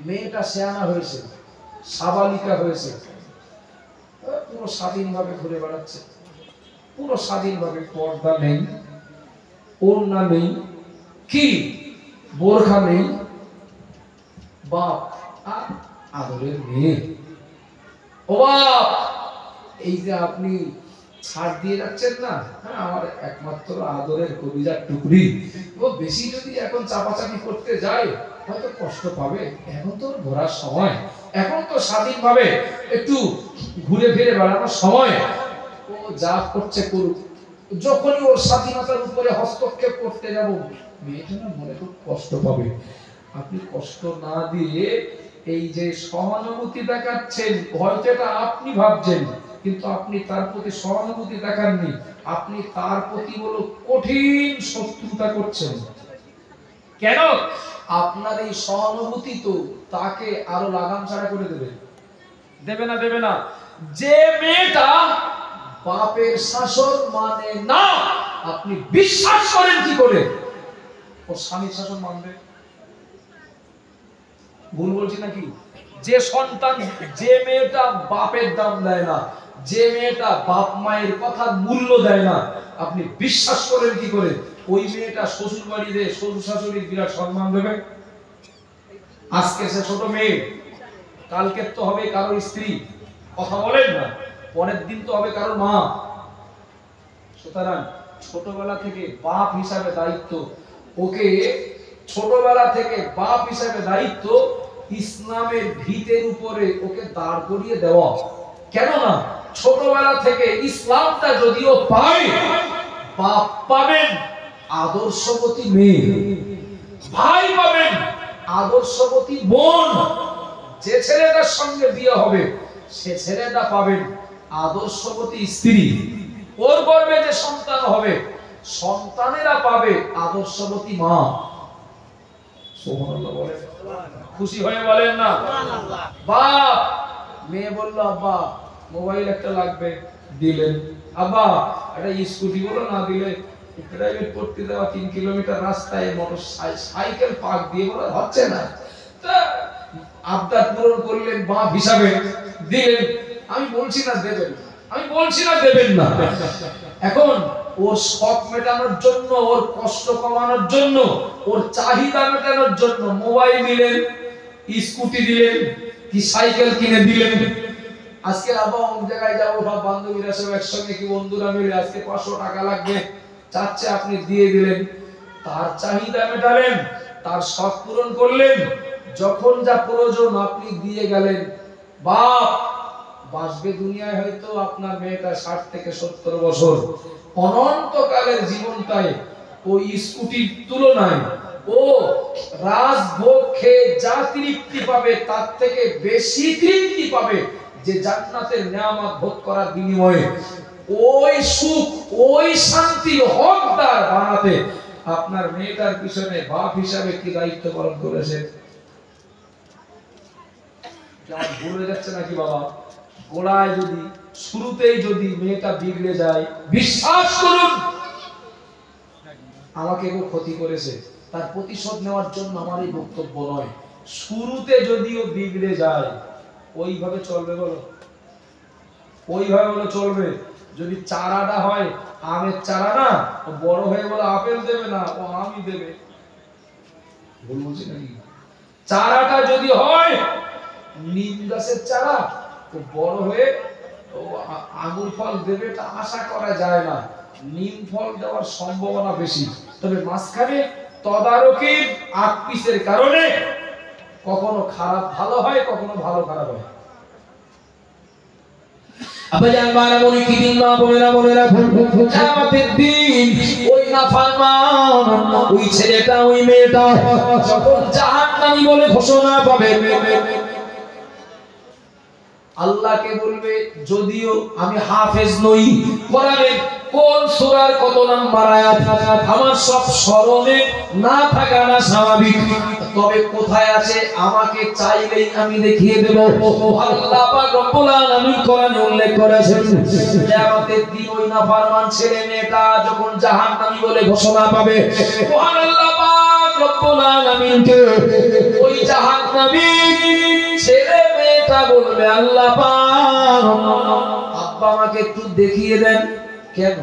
Speaker 1: মেয়েটা শেয়ানা হয়েছে, সাবালিকা হয়েছে, পুরো স্বাধীনভাবে ঘুরে বেড়াচ্ছে, পুরো স্বাধীনভাবে, পর্দা নেই, ওড়না নেই, কি বোরখা নেই। বাপ আর আদরের মেয়ে, ও বাপ, এই যে আপনি ছাড় দিয়ে যাচ্ছেন না, আমার একমাত্র আদরের কলিজার টুকরি, ও বেশি যদি এখন চাপাচাপি করতে যায় হয়তো কষ্ট পাবে। এখন তো ঘোরার সময়, এখন তো স্বাধীনভাবে একটু ঘুরে ফিরে বেড়ানোর সময়। ও যা করছে করুক, যখনই ওর স্বাধীনতার উপরে হস্তক্ষেপ করতে যাব, মেয়েটা না মনে খুব কষ্ট পাবে। আপনি কষ্ট না দিয়ে এই যে সহানুভূতি দেখাচ্ছেন, হয়তো এটা আপনি ভাবছেন, কিন্তু আপনি তার প্রতি সহানুভূতি দেখাননি, আপনি তার প্রতি বলো কঠিন শত্রুতা করছেন। কেন? আপনার এই সহানুভূতি তো তাকে আরো লাগাম ছাড়া করে দেবে। দেবে না, দেবে না। যে মেয়েটা বাপের শাসন মানে না, আপনি বিশ্বাস করেন কি করে ওর স্বামীর শাসন মানবে? ভুল বলছি নাকি? যে সন্তান, যে মেয়েটা বাপের দাম দেয় না, যে মেয়েটা বাপ মায়ের কথা মূল্য দেয় না, আপনি বিশ্বাস করেন কি করে ওই মেয়েটা শ্বশুর বাড়িতে শ্বশুর শাশুড়ির বিরাট সম্মান দেবে? আজকে সে ছোট মেয়ে, কালকে তো হবে কারো স্ত্রী, কথা বলেন না, পরের দিন তো হবে কারো মা। সুতরাং ছোটবেলা থেকে বাপ হিসাবে দায়িত্ব, ওকে ছোটবেলা থেকে বাপ হিসাবে দায়িত্ব ইসলামের ভিতের উপরে ওকে দাঁড় করিয়ে দেওয়া। কেন না, ছোটবেলা থেকে ইসলামটা যদিও পায়, বাপ পাবেন আদর্শবতী মেয়ে, ভাই পাবেন আদর্শবতী বোন, যে ছেলেটার সঙ্গে বিয়ে হবে সে ছেলেটা পাবেন আদর্শবতী স্ত্রী, ওর গর্ভে যে সন্তান হবে, সন্তানেরা পাবে আদর্শবতী মা। সুবহানাল্লাহ বলেন, খুশি হয়ে বলেন না। বাপ, মেয়ে বলল আব্বা মোবাইল একটা লাগবে, দিলেন। আব্বা একটা স্কুটি বলো না, দিলে। প্রাইভেট করতে যাওয়া 3 কিলোমিটার রাস্তায় মোটর সাইকেল পার্ক দিয়ে বলা হচ্ছে না, তা আবদার পূরণ করলেন বাপ হিসাবে, দিলেন। আমি বলছি না দেবেন না, আমি বলছি না দেবেন না। এখন ওর শখ মেটানোর জন্য, ওর কষ্ট কমানোর জন্য, ওর চাহিদা মেটানোর জন্য মোবাইল দিলেন, স্কুটি দিলেন, কি সাইকেল কিনে দিলেন। আজকে আবার অন্য জায়গায় যাবো, সব বান্ধবীরা সব একসঙ্গে, কি বন্ধুরা মিলে, আজকে 500 টাকা লাগবে, চাচ্ছে, আপনি দিয়ে দিলেন। তার চাহিদা মেটালেন, তার শখ পূরণ করলেন। যখন যা প্রয়োজন আপনি দিয়ে গেলেন। বাপ বাঁচবে দুনিয়ায় হয়তো আপনার মেয়েটা 60 থেকে 70 বছর, অনন্তকালের জীবনটায় ওই স্কুটির তুলনায় ও রাজভোগ খেয়ে যা তৃপ্তি পাবে তার থেকে বেশি তৃপ্তি পাবে যে জান্নাতের নেয়ামত ভোগ করার বিনিময়ে। ওই সুখ, ওই শান্তির হকদার বানাতে আপনার মেয়েটার পিছনে বাপ হিসাবে কি দায়িত্ব পালন করেছে? কেমন ভুলে যাচ্ছে নাকি বাবা? গোড়ায় যদি, শুরুতেই যদি মেয়েটা বিগড়ে যায়, বিশ্বাস করুন আমাকে কেউ ক্ষতি করেছে, তার প্রতিশোধ নেওয়ার জন্য আমার এই বক্তব্য নয়। শুরুতে যদিও বিগড়ে যায়, ওইভাবে চলবে বলো? ওইভাবে বলে চলবে? যদি চারাটা হয় আমের চারা, না বড় হয়ে বলে আপেল দেবে না, ও আমই দেবে। ভুল বলছি নাকি? চারাটা যদি হয় নিম গাছের চারা, তো বড় হয়ে ও আঙুর ফল দেবে, এটা আশা করা যায় না। নিম ফল দেওয়ার সম্ভাবনা বেশি, তবে মাঝখানে তদারকির আকপিসের কারণে কখনো খারাপ ভালো হয়, কখনো ভালো খারাপ হয়। আবাজান মারা মনে কি দিন মা বোনেরা মনে রাখুন, কিয়ামতের দিন ওই নাফরমান, ওই ছেলেটা, ওই মেয়েটা যখন জাহান্নামী বলে ঘোষণা পাবে, আল্লাহকে বলবে, যদিও আমি হাফেজ নই, কোরআনের কোন সূরার কত নাম্বার আয়াত আমার সব স্মরণে না থাকা না স্বাভাবিক, তবে কোথায় আছে আমাকে চাইলেই আমি দেখিয়ে দেব। আল্লাহ পাক রব্বুল আলামিন কোরআনে উল্লেখ করেছেন, কিয়ামতের দিন ওই নাফরমান ছেলে মেয়েটা যখন জাহান্নামী বলে ঘোষণা পাবে, মহান আল্লাহ পাক রব্বুল আলামিনকে ওই জাহান্নামী ছেলে মেয়েটা বলবে, আল্লাহ পাক আব্বা আমাকে একটু দেখিয়ে দেন। কেন?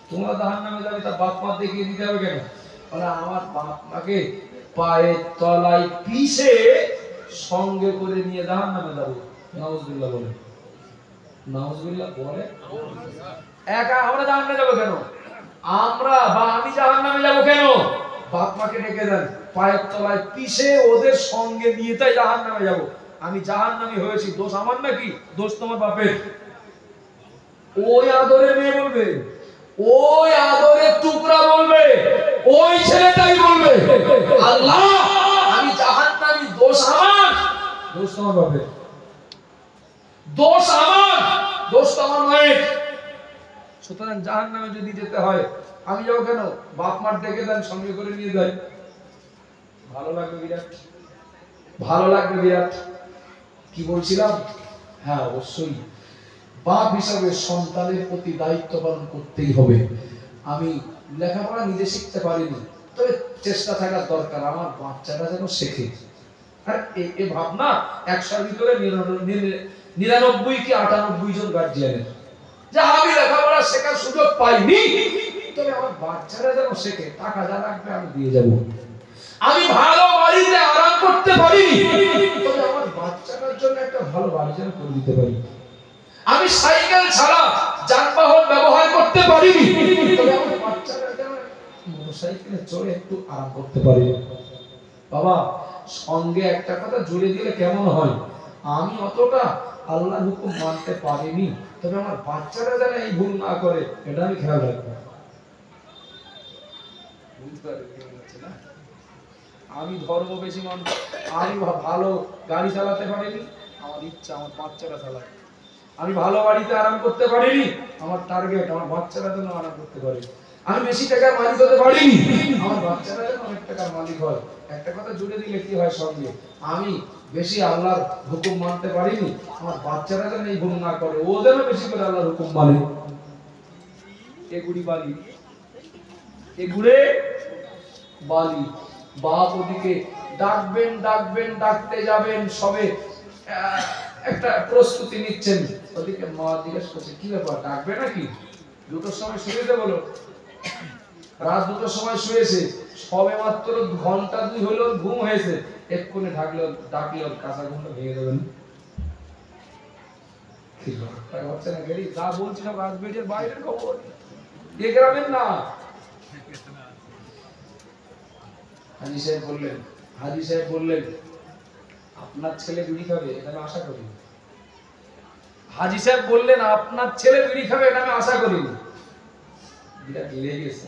Speaker 1: তোমরা জাহান্নামে যাবে, তা বাপ মা দেখিয়ে দিতে হবে কেন? বলে আমার বাপ মাকে পায়ের তলায় পিষে সঙ্গে করে নিয়ে জাহান্নামে যাবো। নাউজুবিল্লাহ বলে, নাউজুবিল্লাহ বলে। একা আমরা জাহান্নামে যাবো কেন? আমরা বা আমি জাহান্নামে যাবো কেন? বাপ মাকে ডেকে দেন, পায়ের তলায় পিষে ওদের সঙ্গে নিয়ে তাই জাহান্নামে যাবো। আমি জাহান্নামী হয়েছি, দোষ আমার নাকি? দোষ তোমার বাপের। ওই আদরের মেয়ে বলবে, ওই আদরের টুকরা বলবে, ওই ছেলেটাই বলবে, আল্লাহ আমি জাহান্নামী, দোষ আমার। দোষ তোমার বাপের, দোষ আমার, দোষ তোমার মায়ের। সুতরাং জাহান্নামে যদি যেতে হয় আমি যাবো কেন? বাপ মার ডেকে দেন, সঙ্গে করে নিয়ে যায়। ভালো লাগবে বিরাট, ভালো লাগবে বিরাট। কি বলছিলাম? হ্যাঁ অবশ্যই বাপ হিসাবে সন্তানের প্রতি দায়িত্ব পালন করতেই হবে। আমি লেখাপড়া নিজে শিখতে পারিনি, তবে চেষ্টা থাকার দরকার আমার বাচ্চাটা যেন শেখে। আর এ ভাবনা 100-র ভিতরে 99 কি 98 জন গার্জিয়ানের, যে আমি লেখাপড়া শেখার সুযোগ পাইনি, তবে আমার বাচ্চারা যেন শেখে। টাকা যা লাগবে আমি দিয়ে যাব। আমি ভালো বাড়িতে আরাম করতে পারিনি, তবে আমার বাচ্চাটার জন্য একটা ভালো বাড়ি যেন করে দিতে পারি। আমি সাইকেল ছাড়া যানবাহন ব্যবহার করতে পারিনি, তবে আমার বাচ্চারা যেন মোটরসাইকেলে চড়ে একটু আরাম করতে পারে। বাবা সঙ্গে একটা কথা জুড়ে দিলে কেমন হয়? আমি অতটা আল্লাহর হুকুম মানতে পারিনি, তবে আমার বাচ্চারা যেন এই ভুল না করে, এটা আমি খেয়াল রাখবো। আমি ধর্ম বেশি মানব, আমি ভালো গাড়ি চালাতে পারিনি, আমার ইচ্ছা আমার বাচ্চারা চালায়। আমি ভালো বাড়িতে আরাম করতে পারিনি, আমার টার্গেট আমার বাচ্চারা যেন আরাম করতে পারে। আমি বেশি টাকার মালিক হতে পারিনি, আমার বাচ্চারা যেন অনেক টাকার মালিক হয়। একটা কথা জুড়ে দিলে কি হয় সঙ্গে, আমি বেশি আল্লাহর হুকুম মানতে পারিনি, আমার বাচ্চারা যেন এই ভুল না করে, ও যেন বেশি করে আল্লাহর হুকুম মানে। এগুড়ি বালি, এগুড়ে বালি। বাপ ওদিকে ডাকবেন ডাকবেন, ডাকতে যাবেন, সবে একটা প্রস্তুতি নিচ্ছেন, ওদিকে মা জিজ্ঞেস করছে কি ব্যাপার, ডাকবে নাকি? 2টোর সময় শুয়েছে বলো, রাত 2টোর সময় শুয়েছে, সবে মাত্র ঘন্টা 2 হলো ঘুম হয়েছে, এক্ষুনি ডাকলে কাঁচা ঘুমটা ভেঙে দেবেন। কি ব্যাপার হচ্ছে না গেরি, যা বলছিলাম রাজবেটের বাইরের খবর, এ গ্রামের না। হাজী সাহেব বললেন আপনার ছেলে বিড়ি খাবে, এটা আমি আশা করি। হাজী সাহেব বললেন আপনার ছেলে বিড়ি খাবে, এটা আমি আশা করিনি। বিরাট লেগে গেছে,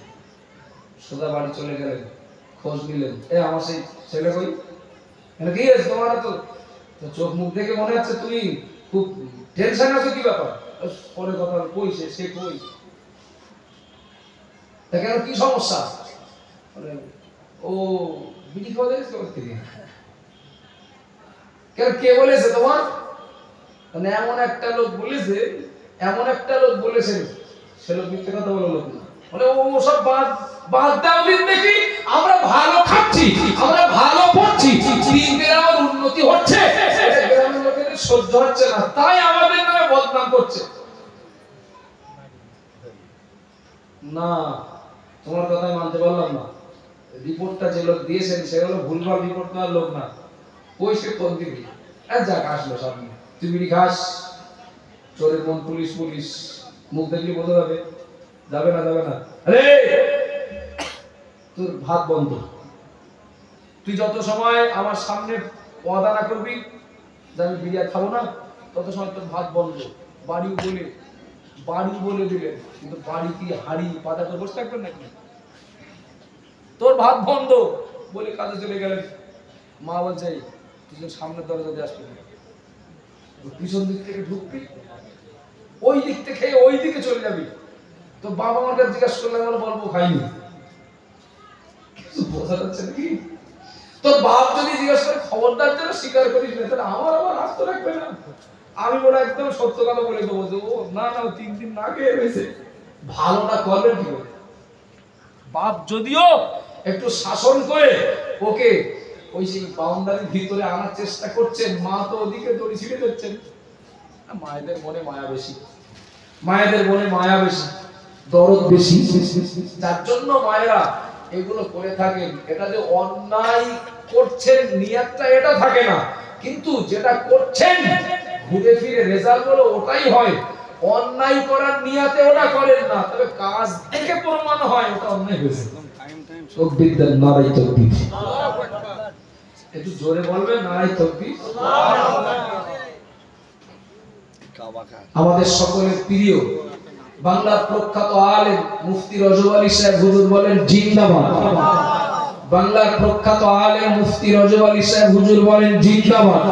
Speaker 1: সোজা বাড়ি চলে গেলেন, খোঁজ নিলেন, আমার সেই ছেলে কই, কি আছে তোমার? তো চোখ মুখ দেখে মনে হচ্ছে তুমি খুব টেনশন আছো, কি ব্যাপার? পরে কথা কই, সে কই, কেন কি সমস্যা? ও বিড়ি খাওয়া দেখেছে ওর থেকে। কেন, কে বলেছে তোমার? মানে এমন একটা লোক বলেছেন, সে লোক মিথ্যে কথা বলে লোক না, মানে ও সব বাদ দাও দিন দেখি, আমরা ভালো খাচ্ছি, আমরা ভালো পড়ছি, দিনের আমার উন্নতি হচ্ছে, গ্রামের লোকেদের সহ্য হচ্ছে না, তাই আমাদের নামে বদনাম করছে। না, তোমার কথাই মানতে পারলাম না। রিপোর্টটা যে লোক দিয়েছেন সে হলো ভুলভাল রিপোর্ট দেওয়ার লোক না, ওই সে কোন দিবি যাক আসলো সামনে, তুই বিড়ি খাস, চোরের মন পুলিশ, মুখ দেখলি বোঝা যাবে না, আরে তোর ভাত বন্ধ, তুই যত সময় আমার সামনে ওয়াদা না করবি যে আমি বিড়ি খাবো না, তত সময় তোর ভাত বন্ধ। বাড়ি বলে দিলেন, কিন্তু বাড়ি কি হাড়ি পাতা করে বসে থাকবেন নাকি? তোর ভাত বন্ধ বলে কাজে চলে গেলেন। মা বলছে তুই সামনের দরজা দিয়ে আসবি, পিছন দিক থেকে ঢুকবি, ওই দিক থেকে ওই দিকে চলে যাবি। তো বাবা মার কাছে জিজ্ঞাসা করলে বলবো খাইনি, বোঝা যাচ্ছে নাকি? তোর বাপ যদি জিজ্ঞাসা করে খবরদার যেন স্বীকার করিস না, তাহলে আমার হাসতে রাখবে না। আমি বলে একদম সত্য কথা বলে দেবো যে ও না 3 দিন না খেয়ে রয়েছে, ভালোটা করবেন কি করে? বাপ যদিও একটু শাসন করে ওকে ওই সেই বাউন্ডারির ভিতরে আনার চেষ্টা করছেন, মা তো ওদিকে দড়ি ছিঁড়ে দিচ্ছেন। মায়েদের মনে মায়া বেশি, দরদ বেশি, যার জন্য মায়েরা এগুলো করে থাকেন। এটা যে অন্যায় করছেন নিয়তটা এটা থাকে না, কিন্তু যেটা করছেন ঘুরে ফিরে রেজাল্ট হলো ওটাই হয়। অন্যায় করার নিয়তে ওটা করেন না, তবে কাজ থেকে প্রমাণ হয় ওটা অন্যায় হয়েছে। তাকবীর দেন, নারায়ে তাকবীর। একটু জোরে বলবেন, নারায়ে তাকবীর। আমাদের সকলের প্রিয় বাংলার প্রখ্যাত আলেম মুফতি রজব আলী সাহেব হুজুর বলেন জিন্দাবাদ। বাংলার প্রখ্যাত আলেম মুফতি রজব আলী সাহেব হুজুর বলেন জিন্দাবাদ।